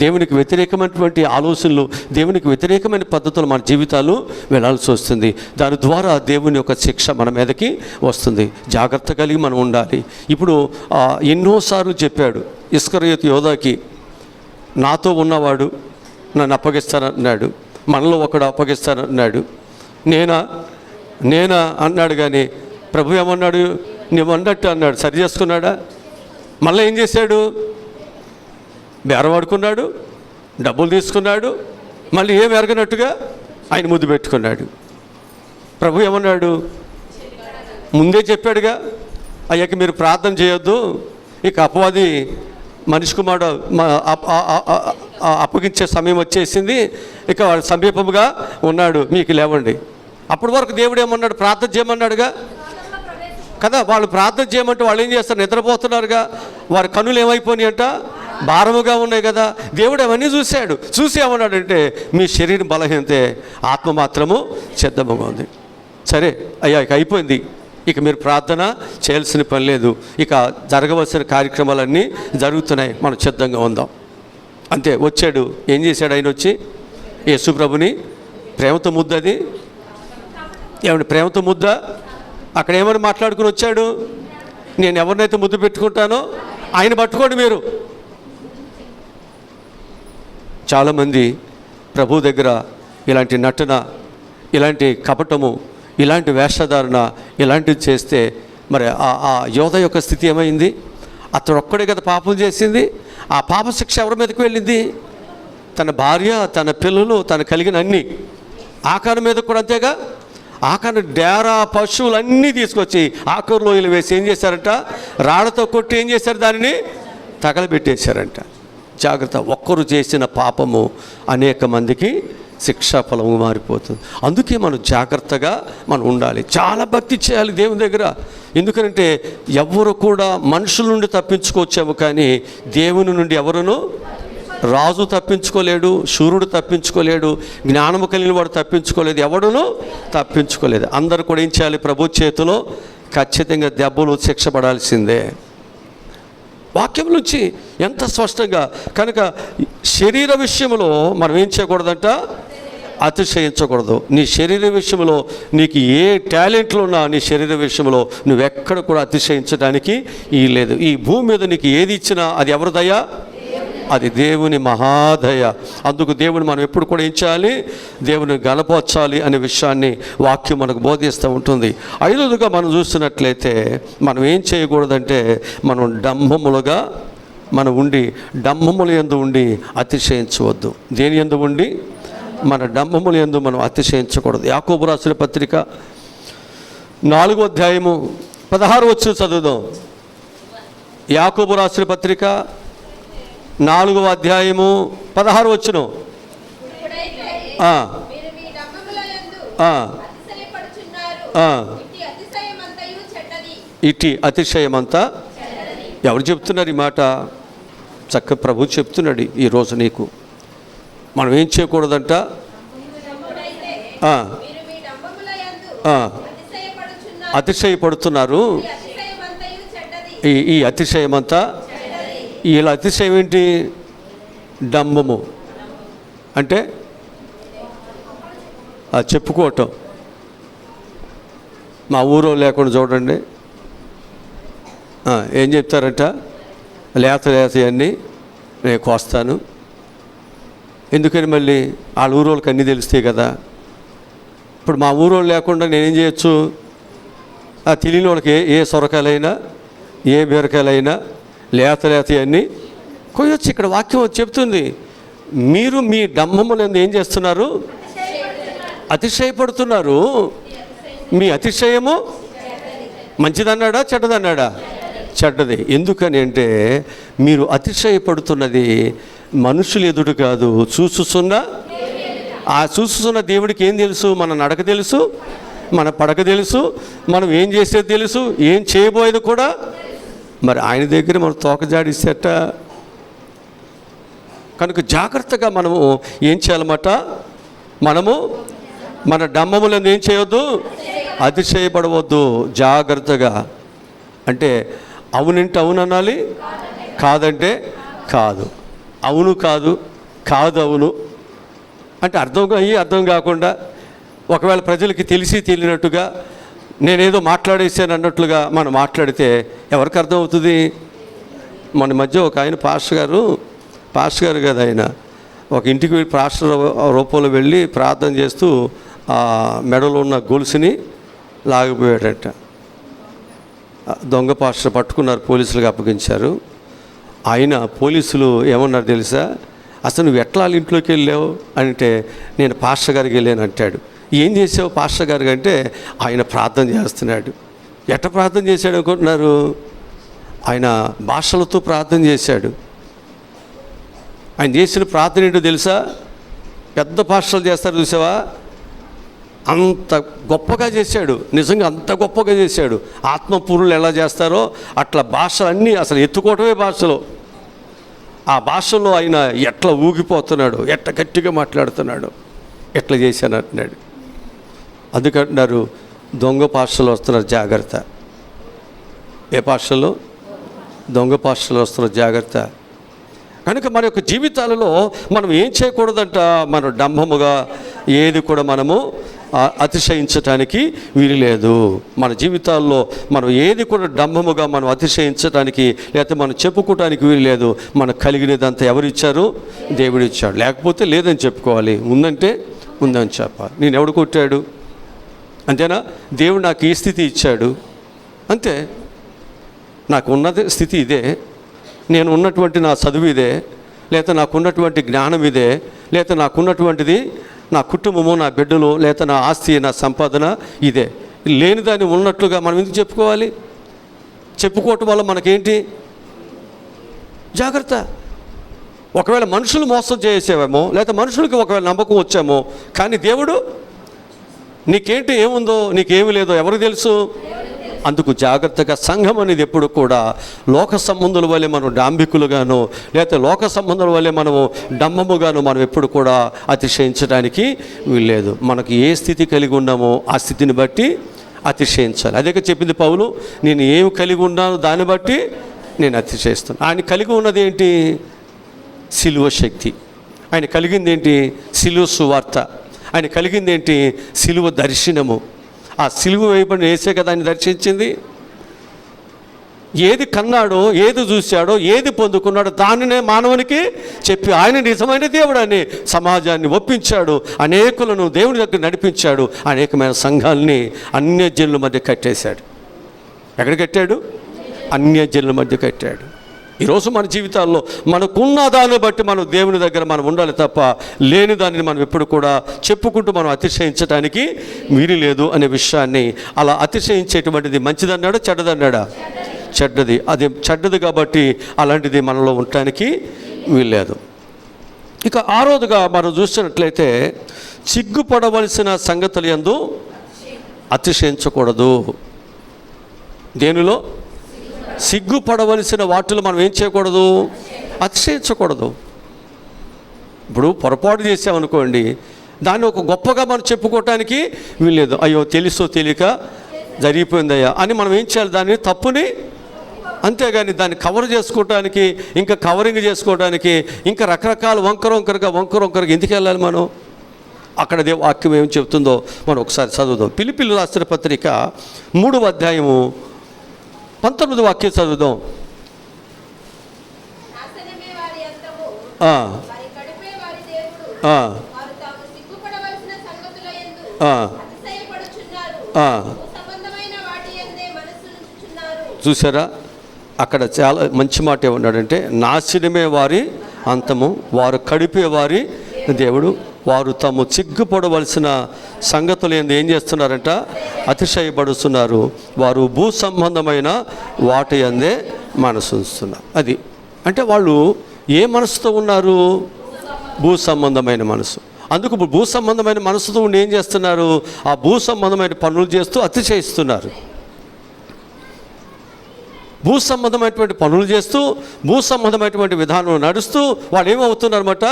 దేవునికి వ్యతిరేకమైనటువంటి ఆలోచనలు, దేవునికి వ్యతిరేకమైన పద్ధతులు మన జీవితాలు వెళ్ళాల్సి వస్తుంది. దాని ద్వారా దేవుని యొక్క శిక్ష మన మీదకి వస్తుంది. జాగ్రత్త కలిగి మనం ఉండాలి. ఇప్పుడు ఎన్నోసార్లు చెప్పాడు ఇస్కరియోతు యోధాకి, నాతో ఉన్నవాడు నన్ను అప్పగిస్తానన్నాడు, మనలో ఒకడు అప్పగిస్తానన్నాడు. నేనా అన్నాడు. కానీ ప్రభు ఏమన్నాడు, నువ్వు అన్నట్టు అన్నాడు. సరి చేసుకున్నాడా? మళ్ళీ ఏం చేశాడు, బేరవాడుకున్నాడు, డబ్బులు తీసుకున్నాడు, మళ్ళీ ఏం ఎరగనట్టుగా ఆయన ముద్దు పెట్టుకున్నాడు. ప్రభు ఏమన్నాడు, ముందే చెప్పాడుగా, అయ్యాక మీరు ప్రార్థన చేయొద్దు, ఇక అపవాది మనిషి కుమారుడు అప్పగించే సమయం వచ్చేసింది, ఇక వాడు సమీపముగా ఉన్నాడు, మీకు లేవండి. అప్పటి వరకు దేవుడు ఏమన్నాడు, ప్రార్థన చేయమన్నాడుగా కదా. వాళ్ళు ప్రార్థన చేయమంటే వాళ్ళు ఏం చేస్తారు, నిద్రపోతున్నారుగా. వారి కన్నులు ఏమైపోయినాయంట, భారముగా ఉన్నాయి కదా. దేవుడు అవన్నీ చూసి ఏమన్నాడంటే, మీ శరీరం బలహీనతే, ఆత్మ మాత్రము సిద్ధముగా ఉంది. సరే అయ్యా, ఇక అయిపోయింది, ఇక మీరు ప్రార్థన చేయాల్సిన పని లేదు, ఇక జరగవలసిన కార్యక్రమాలన్నీ జరుగుతున్నాయి, మనం సిద్ధంగా ఉందాం. అంతే. వచ్చాడు. ఏం చేశాడు ఆయన వచ్చి, యేసు ప్రభుని ప్రేమతో ముద్దది ఏమంటే ప్రేమతో ముద్ద అక్కడ ఏమని మాట్లాడుకుని వచ్చాడు, నేను ఎవరినైతే ముద్దు పెట్టుకుంటానో ఆయన పట్టుకోండి మీరు. చాలామంది ప్రభు దగ్గర ఇలాంటి నటన, ఇలాంటి కపటము, ఇలాంటి వేషధారణ ఇలాంటివి చేస్తే మరి ఆ యోధ యొక్క స్థితి ఏమైంది? అతడు ఒక్కడే కదా పాపం చేసింది. ఆ పాప శిక్ష ఎవరి మీదకి వెళ్ళింది? తన భార్య, తన పిల్లలు, తను కలిగిన అన్నీ. ఆకాను మీద కూడా అంతేగా. ఆకాను డేరా పశువులన్నీ తీసుకొచ్చి ఆకూరు లోయలు వేసి ఏం చేశారంట, రాళ్లతో కొట్టి ఏం చేశారు, దానిని తగలబెట్టేశారంట. జాగ్రత్త. ఒక్కరు చేసిన పాపము అనేక మందికి శిక్షాఫలము మారిపోతుంది. అందుకే మనం జాగ్రత్తగా మనం ఉండాలి. చాలా భక్తి చేయాలి దేవుని దగ్గర. ఎందుకంటే ఎవరు కూడా మనుషుల నుండి తప్పించుకోవచ్చాము, కానీ దేవుని నుండి ఎవరును, రాజు తప్పించుకోలేడు, శూరుడు తప్పించుకోలేడు, జ్ఞానము కలిగిన వాడు తప్పించుకోలేదు, ఎవడును తప్పించుకోలేదు. అందరూ కూడా ఏం చేయాలి, ప్రభు చేతిలో ఖచ్చితంగా దెబ్బలు శిక్ష పడాల్సిందే. వాక్యం నుంచి ఎంత స్పష్టంగా. కనుక శరీర విషయంలో మనం ఏం చేయకూడదంట, అతిశయించకూడదు. నీ శరీర విషయంలో నీకు ఏ టాలెంట్లు ఉన్నా నీ శరీర విషయంలో నువ్వెక్కడ కూడా అతిశయించడానికి ఈ లేదు. ఈ భూమి మీద నీకు ఏది ఇచ్చినా అది ఎవరి దయ? అది దేవుని మహాదయ. అందుకు దేవుని మనం ఎప్పుడు కూడా ఏం చేయాలి, దేవుని గణపరచాలి అనే విషయాన్ని వాక్యం మనకు బోధిస్తూ ఉంటుంది. ఐదవదిగా మనం చూస్తున్నట్లయితే మనం ఏం చేయకూడదంటే, మనం డంబములుగా మనం ఉండి, డంబముల యందు ఉండి అతిశయించవద్దు. దేని యందు ఉండి? మన డంబముల యందు మనం అతిశయించకూడదు. యాకోబు రాసిన పత్రిక 4వ అధ్యాయము 16 వచనం చదువుదాం. యాకోబు రాసిన పత్రిక 4వ అధ్యాయము 16 వచనం. ఇటు అతిశయమంతా ఎవరు చెప్తున్నారు ఈ మాట? చక్క ప్రభు చెప్తున్నాడు ఈరోజు నీకు. మనం ఏం చేయకూడదంట? అతిశయపడుతున్నారు. ఈ అతిశయమంతా, ఇలా అతిశయం ఏంటి? డంబము అంటే చెప్పుకోవటం. మా ఊరో లేకుండా చూడండి ఏం చెప్తారంట? లేత అన్నీ నేను కోస్తాను. ఎందుకని? మళ్ళీ వాళ్ళ ఊరోళ్ళకి అన్నీ తెలుస్తాయి కదా. ఇప్పుడు మా ఊరోళ్ళు లేకుండా నేనేం చేయొచ్చు? తెలియని వాళ్ళకి ఏ సొరకాయలైనా ఏ బీరకాయలైనా లేత అన్నీ కొయ్యొచ్చు. ఇక్కడ వాక్యం చెప్తుంది, మీరు మీ డంబములందు ఏం చేస్తున్నారు? అతిశయపడుతున్నారు. మీ అతిశయము మంచిదన్నాడా చెడ్డదన్నాడా? చెడ్డది. ఎందుకని అంటే మీరు అతిశయపడుతున్నది మనుషులు ఎదుట కాదు, చూస్తున్న ఆ చూస్తున్న దేవుడికి ఏం తెలుసు? మన నడక తెలుసు, మన పడక తెలుసు, మనం ఏం చేసేది తెలుసు, ఏం చేయబోయేది కూడా. మరి ఆయన దగ్గర మనం తోక జాడిస్తేట. కనుక జాగ్రత్తగా మనము ఏం చేయాలన్నమాట? మనము మన డంబములను ఏం చేయవద్దు? అతిశయపడవద్దు. జాగ్రత్తగా అంటే అవునంటే అవును అనాలి, కాదంటే కాదు. అవును కాదు, కాదు అవును అంటే అర్థం కాకుండా, ఒకవేళ ప్రజలకి తెలిసి తెలియనట్టుగా నేనేదో మాట్లాడేసాను అన్నట్లుగా మనం మాట్లాడితే ఎవరికి అర్థమవుతుంది? మన మధ్య ఒక ఆయన పాస్టర్ గారు కదా, ఆయన ఒక ఇంటికి వెళ్ళి పాస్టర్ రూపంలో వెళ్ళి ప్రార్థన చేస్తూ ఆ మెడలో ఉన్న గొలుసుని లాగిపోయాడట. దొంగ పాస్టర్ పట్టుకున్నారు, పోలీసులకు అప్పగించారు. ఆయన పోలీసులు ఏమన్నారు తెలుసా? అసలు నువ్వు ఎట్లా వాళ్ళ ఇంట్లోకి వెళ్ళావు అంటే, నేను పాస్టర్ గారికి వెళ్ళాను అంటాడు. ఏం చేసావు పాస్టర్ గారికి అంటే, ఆయన ప్రార్థన చేస్తున్నాడు. ఎట్ట ప్రార్థన చేశాడు అనుకుంటున్నారు? ఆయన భాషలతో ప్రార్థన చేశాడు. ఆయన చేసిన ప్రార్థన ఏంటో తెలుసా? పెద్ద పాస్టర్లు చేస్తారు చూసావా, అంత గొప్పగా చేశాడు. నిజంగా అంత గొప్పగా చేశాడు. ఆత్మపూర్ణులు ఎలా చేస్తారో అట్లా భాషలన్నీ అసలు ఎత్తుకోవటమే భాషలో. ఆ భాషలో ఆయన ఎట్లా ఊగిపోతున్నాడు, ఎట్లా గట్టిగా మాట్లాడుతున్నాడు, ఎట్లా చేశాను అంటున్నాడు. అందుకంటున్నారు దొంగ పాస్టర్లు వస్తున్నారు, జాగ్రత్త. ఏ పాస్టర్లు? దొంగ పాస్టర్లు వస్తున్నారు, జాగ్రత్త. కనుక మన యొక్క జీవితాలలో మనం ఏం చేయకూడదంట? మనం డంబముగా ఏది కూడా మనము అతిశయించటానికి వీలు లేదు. మన జీవితాల్లో మనం ఏది కూడా డంబముగా మనం అతిశయించటానికి లేకపోతే మనం చెప్పుకోవటానికి వీలు లేదు. మనకు కలిగినదంతా ఎవరిచ్చారు? దేవుడు ఇచ్చాడు. లేకపోతే లేదని చెప్పుకోవాలి, ఉందంటే ఉందని చెప్పాలి. నేను ఎవడు కొట్టాడు అంతేనా? దేవుడు నాకు ఈ స్థితి ఇచ్చాడు అంతే. నాకు ఉన్నది స్థితి ఇదే, నేను ఉన్నటువంటి నా చదువు ఇదే, లేకపోతే నాకున్నటువంటి జ్ఞానం ఇదే, లేకపోతే నాకున్నటువంటిది నా కుటుంబము, నా బిడ్డలు, లేకపోతే నా ఆస్తి, నా సంపాదన ఇదే. లేని దాన్ని ఉన్నట్లుగా మనం ఎందుకు చెప్పుకోవాలి? చెప్పుకోవటం వల్ల మనకేంటి? జాగ్రత్త. ఒకవేళ మనుషులు మోసం చేసేవేమో, లేకపోతే మనుషులకి ఒకవేళ నమ్మకం వచ్చామో, కానీ దేవుడు నీకేంటి, ఏముందో, నీకేమి లేదో ఎవరికి తెలుసు? అందుకు జాగ్రత్తగా సంఘం అనేది ఎప్పుడు కూడా లోక సంబంధుల వల్లే మనం డాంబికులుగాను, లేకపోతే లోక సంబంధుల వల్లే మనము డంబముగాను మనం ఎప్పుడు కూడా అతిశయించడానికి వీల్లేదు. మనకు ఏ స్థితి కలిగి ఉన్నామో ఆ స్థితిని బట్టి అతిశయించాలి. అదే చెప్పింది పౌలు, నేను ఏమి కలిగి ఉన్నానో దాన్ని బట్టి నేను అతిశయిస్తాను. ఆయన కలిగి ఉన్నది ఏంటి? సిలువ శక్తి. ఆయన కలిగింది ఏంటి? సిలువ సువార్త. ఆయన కలిగింది ఏంటి? సిలువ దర్శనము. ఆ సిలువ వేయబడిన యేసే కదా ఆయన దర్శించింది. ఏది కన్నాడో, ఏది చూశాడో, ఏది పొందుకున్నాడో దానినే మానవునికి చెప్పి ఆయన నిజమైన దేవుడు అని సమాజాన్ని ఒప్పించాడు. అనేకులను దేవుని దగ్గర నడిపించాడు. అనేకమైన సంఘాలని అన్యజనుల మధ్య కట్టేశాడు. ఎక్కడ కట్టాడు? అన్యజనుల మధ్య కట్టాడు. ఈరోజు మన జీవితాల్లో మనకున్న దాన్ని బట్టి మనం దేవుని దగ్గర మనం ఉండాలి తప్ప లేని దానిని మనం ఎప్పుడు కూడా చెప్పుకుంటూ మనం అతిశయించడానికి వీలు లేదు అనే విషయాన్ని. అలా అతిశయించేటువంటిది మంచిదన్నాడా చెడ్డదన్నాడా? చెడ్డది. అది చెడ్డది కాబట్టి అలాంటిది మనలో ఉండటానికి వీల్లేదు. ఇక ఆరోదుగా మనం చూసినట్లయితే సిగ్గుపడవలసిన సంగతులు యందు అతిశయించకూడదు. దేనిలో? సిగ్గుపడవలసిన వాటిలో మనం ఏం చేయకూడదు? అతిశయించకూడదు. ఇప్పుడు పొరపాటు చేసామనుకోండి, దాన్ని ఒక గొప్పగా మనం చెప్పుకోవటానికి వీల్లేదు. అయ్యో తెలుసో తెలియక జరిగిపోయిందయ్యా అని మనం ఏం చేయాలి? దాన్ని తప్పుని, అంతేగాని దాన్ని కవర్ చేసుకోవడానికి, ఇంకా కవరింగ్ చేసుకోవడానికి ఇంకా రకరకాల వంకరగా ఎందుకు వెళ్ళాలి మనం? అక్కడ వాక్యం ఏం చెప్తుందో మనం ఒకసారి చదువుదాం. ఫిలిప్పీయులకు రాసిన పత్రిక 3వ అధ్యాయము 19వ వాక్యం చదువుదాం. చూసారా, అక్కడ చాలా మంచి మాట ఏమన్నాడంటే, నాశనమే వారి అంతము, వారు కడిపే వారి దేవుడు, వారు తాము సిగ్గుపడవలసిన సంగతులు ఏం చేస్తున్నారంట? అతిశయపడుతున్నారు. వారు భూ సంబంధమైన వాటి అందే మనసు ఉంచుతున్నారు. అది అంటే వాళ్ళు ఏ మనసుతో ఉన్నారు? భూ సంబంధమైన మనసు. అందుకు భూ సంబంధమైన మనసుతో ఉండి ఏం చేస్తున్నారు? ఆ భూ సంబంధమైన పనులు చేస్తూ అతిశయిస్తున్నారు. భూ సంబంధమైనటువంటి పనులు చేస్తూ, భూ సంబంధమైనటువంటి విధానం నడుస్తూ వాళ్ళు ఏమవుతున్నారన్నమాట?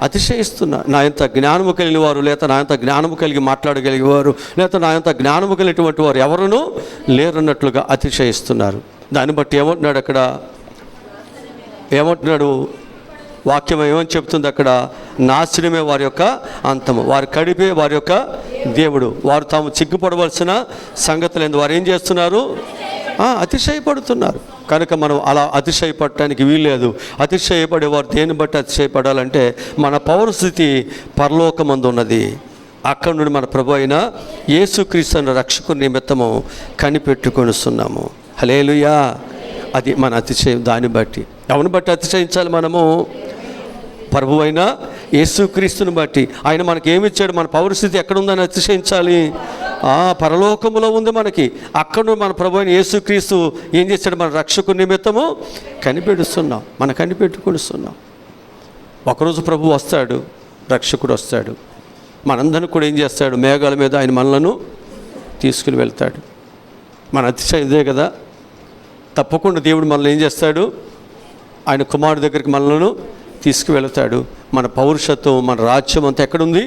అతిశయిస్తున్నారు. నా ఎంత జ్ఞానము కలిగిన వారు, లేదా నా ఎంత జ్ఞానము కలిగి మాట్లాడగలిగేవారు, లేదా నా ఎంత జ్ఞానము కలిగినటువంటి వారు ఎవరునూ లేరన్నట్లుగా అతిశయిస్తున్నారు. దాన్ని బట్టి ఏమంటున్నాడు అక్కడ? ఏమంటున్నాడు? వాక్యం ఏమని చెప్తుంది అక్కడ? నాశనమే వారి యొక్క అంతము, వారు కడిపే వారి యొక్క దేవుడు, వారు తాము సిగ్గుపడవలసిన సంగతులు వారు ఏం చేస్తున్నారు? అతిశయపడుతున్నారు. కనుక మనం అలా అతిశయపడటానికి వీల్లేదు. అతిశయపడేవారు దేన్ని బట్టి అతిశయపడాలంటే, మన పౌరస్థితి పరలోకమందు ఉన్నది. అక్కడి నుండి మన ప్రభు అయిన యేసుక్రీస్తు రక్షకుని నిమిత్తము కనిపెట్టుకొనిస్తున్నాము. హల్లెలూయా. అది మన అతిశయం. దాన్ని బట్టి ఎవరిని బట్టి అతిశయించాలి మనము? ప్రభు అయిన యేసుక్రీస్తుని బట్టి. ఆయన మనకి ఏమిచ్చాడు? మన పౌరస్థితి ఎక్కడుందని అతిశయించాలి? పరలోకములో ఉంది మనకి. అక్కడ మన ప్రభు అయిన యేసుక్రీస్తు ఏం చేశాడు? మన రక్షకుని నిమిత్తము కనిపెడుస్తున్నాం, మనం కనిపెట్టుకొనిస్తున్నాం. ఒకరోజు ప్రభు వస్తాడు, రక్షకుడు వస్తాడు, మనందరినీ కూడా ఏం చేస్తాడు? మేఘాల మీద ఆయన మనలను తీసుకుని వెళ్తాడు. మన అతిశయం ఇదే కదా. తప్పకుండా దేవుడు మనల్ని ఏం చేస్తాడు? ఆయన కుమారుడి దగ్గరికి మనలను తీసుకువెళతాడు. మన పౌరుషత్వం, మన రాజ్యం అంతా ఎక్కడుంది?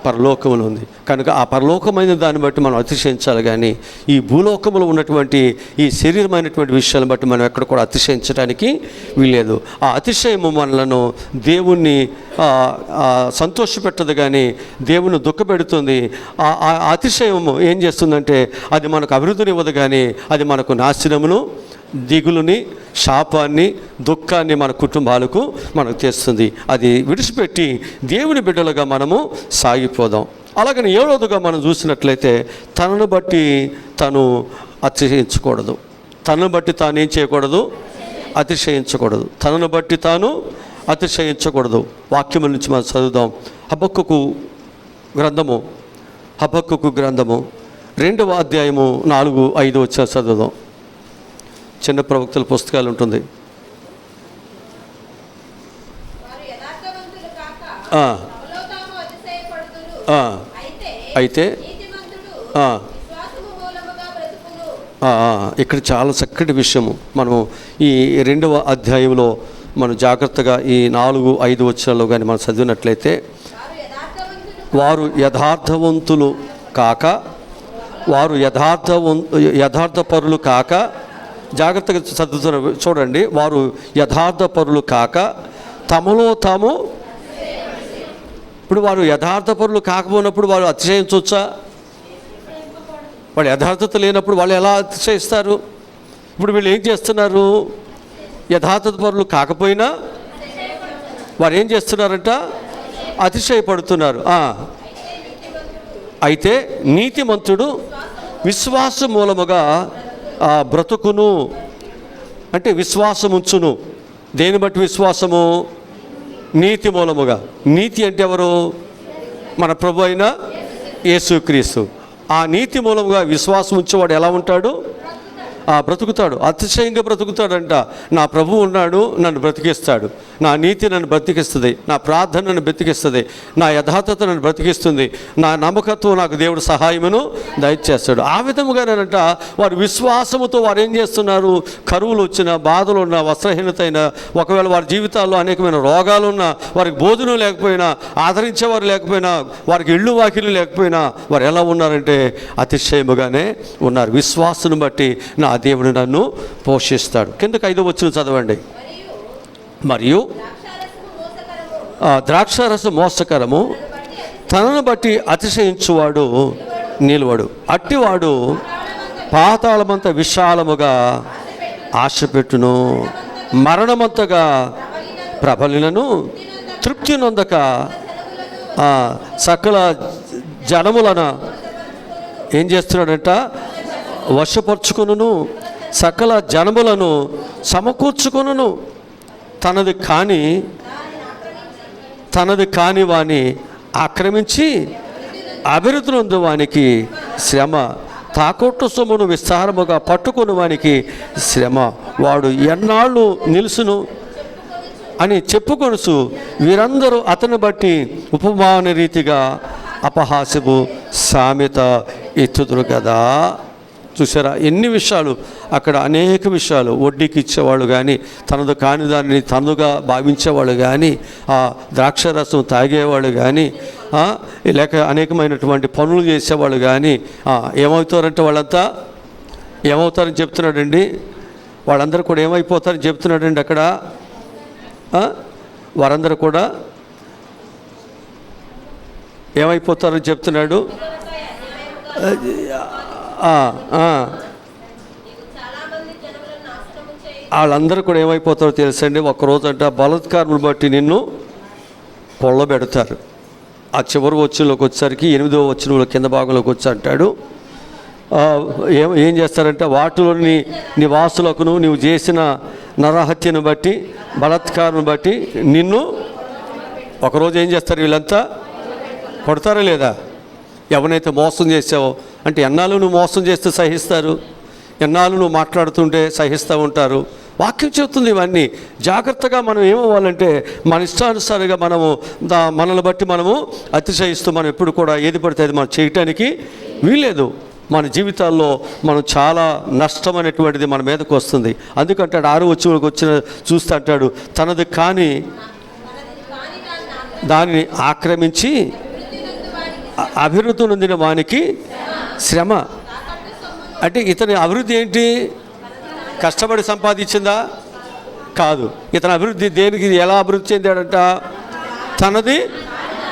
పరలోకములో ఉంది. కనుక ఆ పరలోకమైన దాన్ని బట్టి మనం అతిశయించాలి. కానీ ఈ భూలోకములో ఉన్నటువంటి ఈ శరీరమైనటువంటి విషయాలను బట్టి మనం ఎక్కడ కూడా అతిశయించడానికి వీల్లేదు. ఆ అతిశయము మనలను దేవుణ్ణి సంతోషపెట్టదు, కానీ దేవుని దుఃఖపెడుతుంది. ఆ అతిశయము ఏం చేస్తుందంటే, అది మనకు అభివృద్ధిని ఇవ్వదు, కానీ అది మనకు నాశనమును, దిగులుని, శాపాన్ని, దుఃఖాన్ని మన కుటుంబాలకు మనకు తెస్తుంది. అది విడిచిపెట్టి దేవుని బిడ్డలుగా మనము సాగిపోదాం. అలాగని 7వదిగా మనం చూసినట్లయితే, తనను బట్టి తను అతిశయించకూడదు. తనను బట్టి తాను ఏం చేయకూడదు? అతిశయించకూడదు. తనను బట్టి తాను అతిశయించకూడదు. వాక్యముల నుంచి మనం చదువుదాం. హబక్కూకు గ్రంథము 2వ అధ్యాయము 4-5 వచ్చా చదువుదాం. చిన్న ప్రవక్తల పుస్తకాలు ఉంటుంది. అయితే ఇక్కడ చాలా చక్కటి విషయము మనము ఈ 2వ అధ్యాయంలో మనం జాగ్రత్తగా ఈ 4-5 వచనాల్లో కానీ మనం చదివినట్లయితే, వారు యథార్థవంతులు కాక, వారు యథార్థపరులు కాక, జాగ్రత్తగా చదువుతున్న చూడండి, వారు యథార్థపరులు కాక తమలో తాము. ఇప్పుడు వారు యథార్థపరులు కాకపోయినప్పుడు వారు అతిశయించవచ్చా? వాళ్ళు యథార్థత లేనప్పుడు వాళ్ళు ఎలా అతిశయిస్తారు? ఇప్పుడు వీళ్ళు ఏం చేస్తున్నారు? యథార్థపరులు కాకపోయినా వారు ఏం చేస్తున్నారంట? అతిశయపడుతున్నారు. అయితే నీతిమంతుడు విశ్వాస మూలముగా బ్రతుకును, అంటే విశ్వాసం ఉంచును. దేని బట్టి విశ్వాసము? నీతి మూలముగా. నీతి అంటే ఎవరు? మన ప్రభు అయిన యేసుక్రీస్తు. ఆ నీతి మూలముగా విశ్వాసం ఉంచేవాడు ఎలా ఉంటాడు? బ్రతుకుతాడు, అతిశయంగా బ్రతుకుతాడంట. నా ప్రభువు ఉన్నాడు, నన్ను బ్రతికిస్తాడు, నా నీతి నన్ను బ్రతికిస్తుంది, నా ప్రార్థన నన్ను బ్రతికిస్తుంది, నా యథార్థత నన్ను బ్రతికిస్తుంది, నా నమ్మకత్వం నాకు దేవుడు సహాయమును దయచేస్తాడు. ఆ విధముగానంట వారు విశ్వాసముతో వారు ఏం చేస్తున్నారు, కరువులు వచ్చిన, బాధలు ఉన్న, వస్త్రహీనత అయినా, ఒకవేళ వారి జీవితాల్లో అనేకమైన రోగాలు ఉన్నా, వారికి భోజనం లేకపోయినా, ఆదరించేవారు లేకపోయినా, వారికి ఇళ్ళు వాకిలు లేకపోయినా, వారు ఎలా ఉన్నారంటే అతిశయముగానే ఉన్నారు. విశ్వాసును బట్టి నా దేవుడు నన్ను పోషిస్తాడు. కిందకి 5వ వచనం చదవండి. మరియు ద్రాక్షారసం మోసకరము, తనను బట్టి అతిశయించువాడు నిలువడు, అట్టివాడు పాతాళమంత విశాలముగా ఆశపెట్టును, మరణమంతగా ప్రబలినను తృప్తి నొందక సకల జనములను ఏం చేస్తున్నాడంట, వశపరుచుకొనును, సకల జనములను సమకూర్చుకొనును, తనది కాని వాని ఆక్రమించి అభివృద్ధి నొందు వానికి శ్రమ, తాకొట్టు సొమ్మును విస్తారముగా పట్టుకుని వానికి శ్రమ, వాడు ఎన్నాళ్ళు నిలుసును అని చెప్పుకొనుసు వీరందరూ అతను బట్టి ఉపమాన రీతిగా అపహాస్యపు సామెత ఎత్తుదురు కదా. చూసారా ఎన్ని విషయాలు అక్కడ, అనేక విషయాలు. వడ్డీకి ఇచ్చేవాళ్ళు కానీ, తనదు కాని దానిని తనదుగా భావించేవాళ్ళు కానీ, ద్రాక్షరసం తాగేవాళ్ళు కానీ, లేక అనేకమైనటువంటి పనులు చేసేవాళ్ళు కానీ ఏమవుతారంటే వాళ్ళంతా ఏమవుతారని చెప్తున్నాడండి. వాళ్ళందరూ కూడా ఏమైపోతారని చెప్తున్నాడండి అక్కడ. వారందరూ కూడా ఏమైపోతారని చెప్తున్నాడు. వాళ్ళందరూ కూడా ఏమైపోతారో తెలుసండి. ఒక్కరోజు అంటే బలాత్కారములు బట్టి నిన్ను పొల్లబెడతారు. ఆ చివరి వచనంలోకి వచ్చేసరికి 8వ వచనంలో కింద భాగంలోకి వచ్చి అంటాడు, ఏం చేస్తారంటే వాటిలోని నివాసులకును నీవు చేసిన నరహత్యను బట్టి, బలాత్కారం బట్టి నిన్ను ఒకరోజు ఏం చేస్తారు, వీళ్ళంతా కొడతారా లేదా? ఎవరైతే మోసం చేసావో అంటే ఎన్నాళ్ళు నువ్వు మోసం చేస్తే సహిస్తారు, ఎన్నాళ్ళు నువ్వు మాట్లాడుతుంటే సహిస్తూ ఉంటారు. వాక్యం చెప్తుంది ఇవన్నీ. జాగ్రత్తగా మనం ఏమవ్వాలంటే మన ఇష్టానుసారిగా మనల్ని బట్టి మనము అతిశయిస్తూ మనం ఎప్పుడు కూడా ఏది పడితే అది మనం చేయటానికి వీల్లేదు. మన జీవితాల్లో మనం చాలా నష్టం అనేటువంటిది మన మీదకు వస్తుంది. అందుకంటే 6వ వచనంలోకి వచ్చిన చూస్తే అంటాడు, తనది కాని దానిని ఆక్రమించి అభివృద్ధి నొందిన వానికి శ్రమ. అంటే ఇతని అభివృద్ధి ఏంటి? కష్టపడి సంపాదించిందా? కాదు. ఇతని అభివృద్ధి దేనికి, ఎలా అభివృద్ధి చెందాడంట? తనది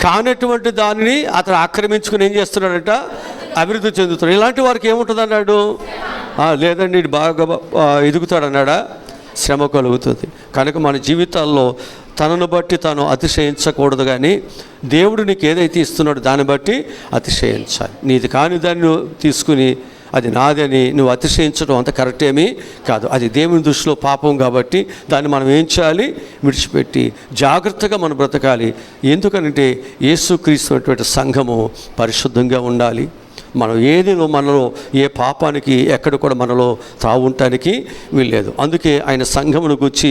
కానటువంటి దానిని అతను ఆక్రమించుకుని ఏం చేస్తున్నాడంట, అభివృద్ధి చెందుతాడు. ఇలాంటి వారికి ఏముంటుంది అన్నాడు? లేదండి ఇది బాగా ఎదుగుతాడన్నాడా? శ్రమ కలుగుతుంది. కనుక మన జీవితాల్లో తనను బట్టి తాను అతిశయించకూడదు, కానీ దేవుడు నీకు ఏదైతే ఇస్తున్నాడో దాన్ని బట్టి అతిశయించాలి. నీది కాని దాన్ని తీసుకుని అది నాదని నువ్వు అతిశయించడం అంత కరెక్ట్ ఏమీ కాదు. అది దేవుని దృష్టిలో పాపం కాబట్టి దాన్ని మనం ఏం చేయాలి? విడిచిపెట్టి జాగ్రత్తగా మనం బ్రతకాలి. ఎందుకనంటే యేసుక్రీస్తు అటువంటి సంఘము పరిశుద్ధంగా ఉండాలి. మనం మనలో ఏ పాపానికి ఎక్కడ కూడా మనలో తావుంటానికి వీల్లేదు. అందుకే ఆయన సంఘమును గురించి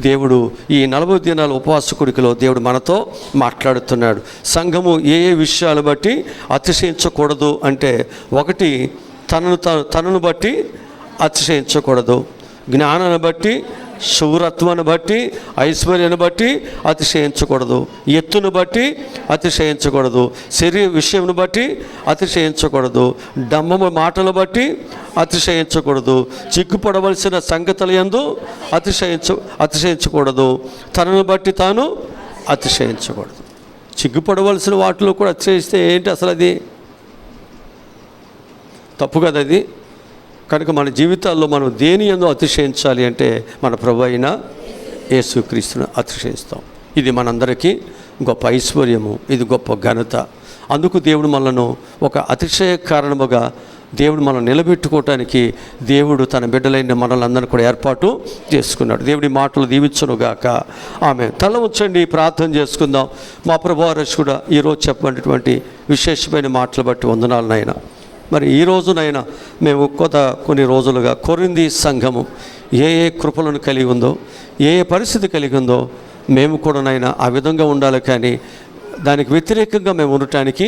దేవుడు ఈ 40 దినాల ఉపవాస కూడికలో దేవుడు మనతో మాట్లాడుతున్నాడు. సంఘము ఏ విషయాలు బట్టి అతిశయించకూడదు అంటే, ఒకటి తనను బట్టి అతిశయించకూడదు, జ్ఞానాన్ని బట్టి, శూరత్వాన్ని బట్టి, ఐశ్వర్యాన్ని బట్టి అతిశయించకూడదు, ఎత్తును బట్టి అతిశయించకూడదు, శరీర విషయంను బట్టి అతిశయించకూడదు, డంబము మాటలు బట్టి అతిశయించకూడదు, చిక్కుపడవలసిన సంగతుల యందు అతిశయించకూడదు, తనను బట్టి తాను అతిశయించకూడదు. చిక్కుపడవలసిన వాటిలో కూడా అతిశయిస్తే ఏంటి అసలు? అది తప్పు కదా అది. కనుక మన జీవితాల్లో మనం దేని యందు అతిశయించాలి అంటే మన ప్రభు అయిన యేసుక్రీస్తును అతిశయిస్తాం. ఇది మనందరికీ గొప్ప ఐశ్వర్యము, ఇది గొప్ప ఘనత. అందుకు దేవుడు మనను ఒక అతిశయ కారణముగా దేవుడు మనం నిలబెట్టుకోవటానికి దేవుడు తన బిడ్డలైన మనలందరినీ కూడా ఏర్పాటు చేసుకున్నాడు. దేవుడి మాటలు దీవించునుగాక. ఆమె తల ఉంచండి, ప్రార్థన చేసుకుందాం. మా ప్రభువు రక్షకుడా, ఈరోజు చెప్పినటువంటి విశేషమైన మాటలు బట్టి వందనాలు నాయనా. మరి ఈ రోజునైనా మేము కొన్ని రోజులుగా కొరింథీ సంఘము ఏ కృపలను కలిగి ఉందో, ఏ పరిస్థితి కలిగి ఉందో మేము కూడానైనా ఆ విధంగా ఉండాలి, కానీ దానికి వ్యతిరేకంగా మేము ఉండటానికి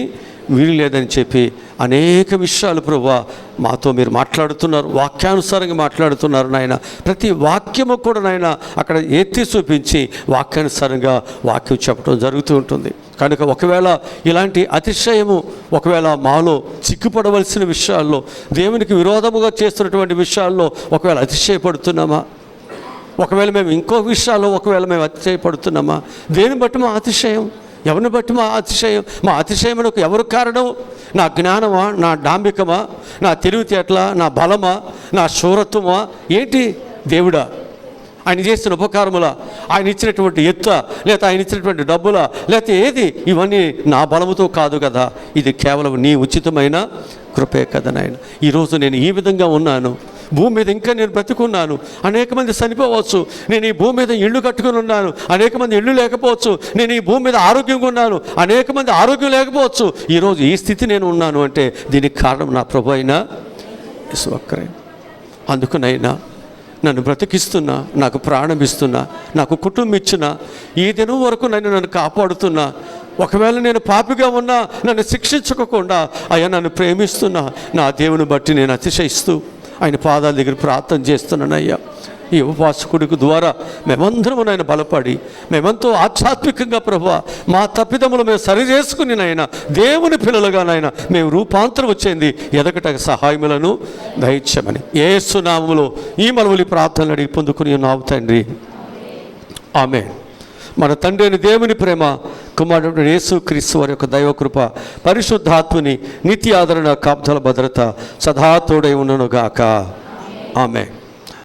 వీలు లేదని చెప్పి అనేక విషయాలు ప్రభువా మాతో మీరు మాట్లాడుతున్నారు, వాక్యానుసారంగా మాట్లాడుతున్నారు నాయన. ప్రతి వాక్యము కూడా నాయన అక్కడ ఎత్తి చూపించి వాక్యానుసారంగా వాక్యం చెప్పడం జరుగుతూ ఉంటుంది. కనుక ఒకవేళ ఇలాంటి అతిశయము ఒకవేళ మాలో చిక్కుపడవలసిన విషయాల్లో, దేవునికి విరోధముగా చేస్తున్నటువంటి విషయాల్లో ఒకవేళ అతిశయపడుతున్నామా, ఒకవేళ మేము ఇంకో విషయాల్లో ఒకవేళ మేము అతిశయపడుతున్నామా, దేని బట్టి మా అతిశయం, ఎవరిని బట్టి మా అతిశయం? మా అతిశయమునకు ఎవరు కారణం? నా జ్ఞానమా, నా డాంబికమా, నా తెలివితేటలా, నా బలమా, నా శూరత్వమా, ఏంటి? దేవుడా, ఆయన చేసిన ఉపకారములా, ఆయన ఇచ్చినటువంటి ఎత్త, లేకపోతే ఆయన ఇచ్చినటువంటి డబ్బులా, లేకపోతే ఏది? ఇవన్నీ నా బలముతో కాదు కదా, ఇది కేవలం నీ ఉచితమైన కృపే కదా నాయన. ఈరోజు నేను ఈ విధంగా ఉన్నాను, భూమి మీద ఇంకా నేను బ్రతుకున్నాను. అనేక మంది చనిపోవచ్చు, నేను ఈ భూమి మీద ఇళ్ళు కట్టుకుని ఉన్నాను. అనేక మంది ఇళ్ళు లేకపోవచ్చు, నేను ఈ భూమి మీద ఆరోగ్యంగా ఉన్నాను. అనేక మంది ఆరోగ్యం లేకపోవచ్చు. ఈరోజు ఈ స్థితి నేను ఉన్నాను అంటే దీనికి కారణం నా ప్రభు అయిన యేసు ఒక్కరే. అందుకునైనా నన్ను బ్రతికిస్తున్నా, నాకు ప్రాణం ఇస్తున్నా, నాకు కుటుంబం ఇచ్చిన, ఈ దినం వరకు నన్ను కాపాడుతున్నా, ఒకవేళ నేను పాపిగా ఉన్నా నన్ను శిక్షించకుండా అయ్యా నన్ను ప్రేమిస్తున్నా, నా దేవుని బట్టి నేను అతిశయిస్తూ ఆయన పాదాల దగ్గర ప్రార్థన చేస్తున్నాను. అయ్యా, ఈ ఉపవాసకుడికి ద్వారా మేమందరము నాయన బలపడి, మేమెంతో ఆధ్యాత్మికంగా ప్రభువా మా తప్పిదములు మేము సరి చేసుకుని నాయన దేవుని పిల్లలుగా నాయన మేము రూపాంతరం వచ్చేది ఎదగట సహాయములను దయచేయమని యేసు నామములో ఈ మనవులి ప్రార్థనలు అడిగి పొందుకుని ఉన్నాము తండ్రి, ఆమేన్. మన తండ్రి అయిన దేవుని ప్రేమ, కుమారుడు యేసు క్రీస్తు వారి యొక్క దైవకృప, పరిశుద్ధాత్మని నిత్య ఆదరణ, కాపుదల, భద్రత సదా తోడై ఉండును గాక. ఆమేన్.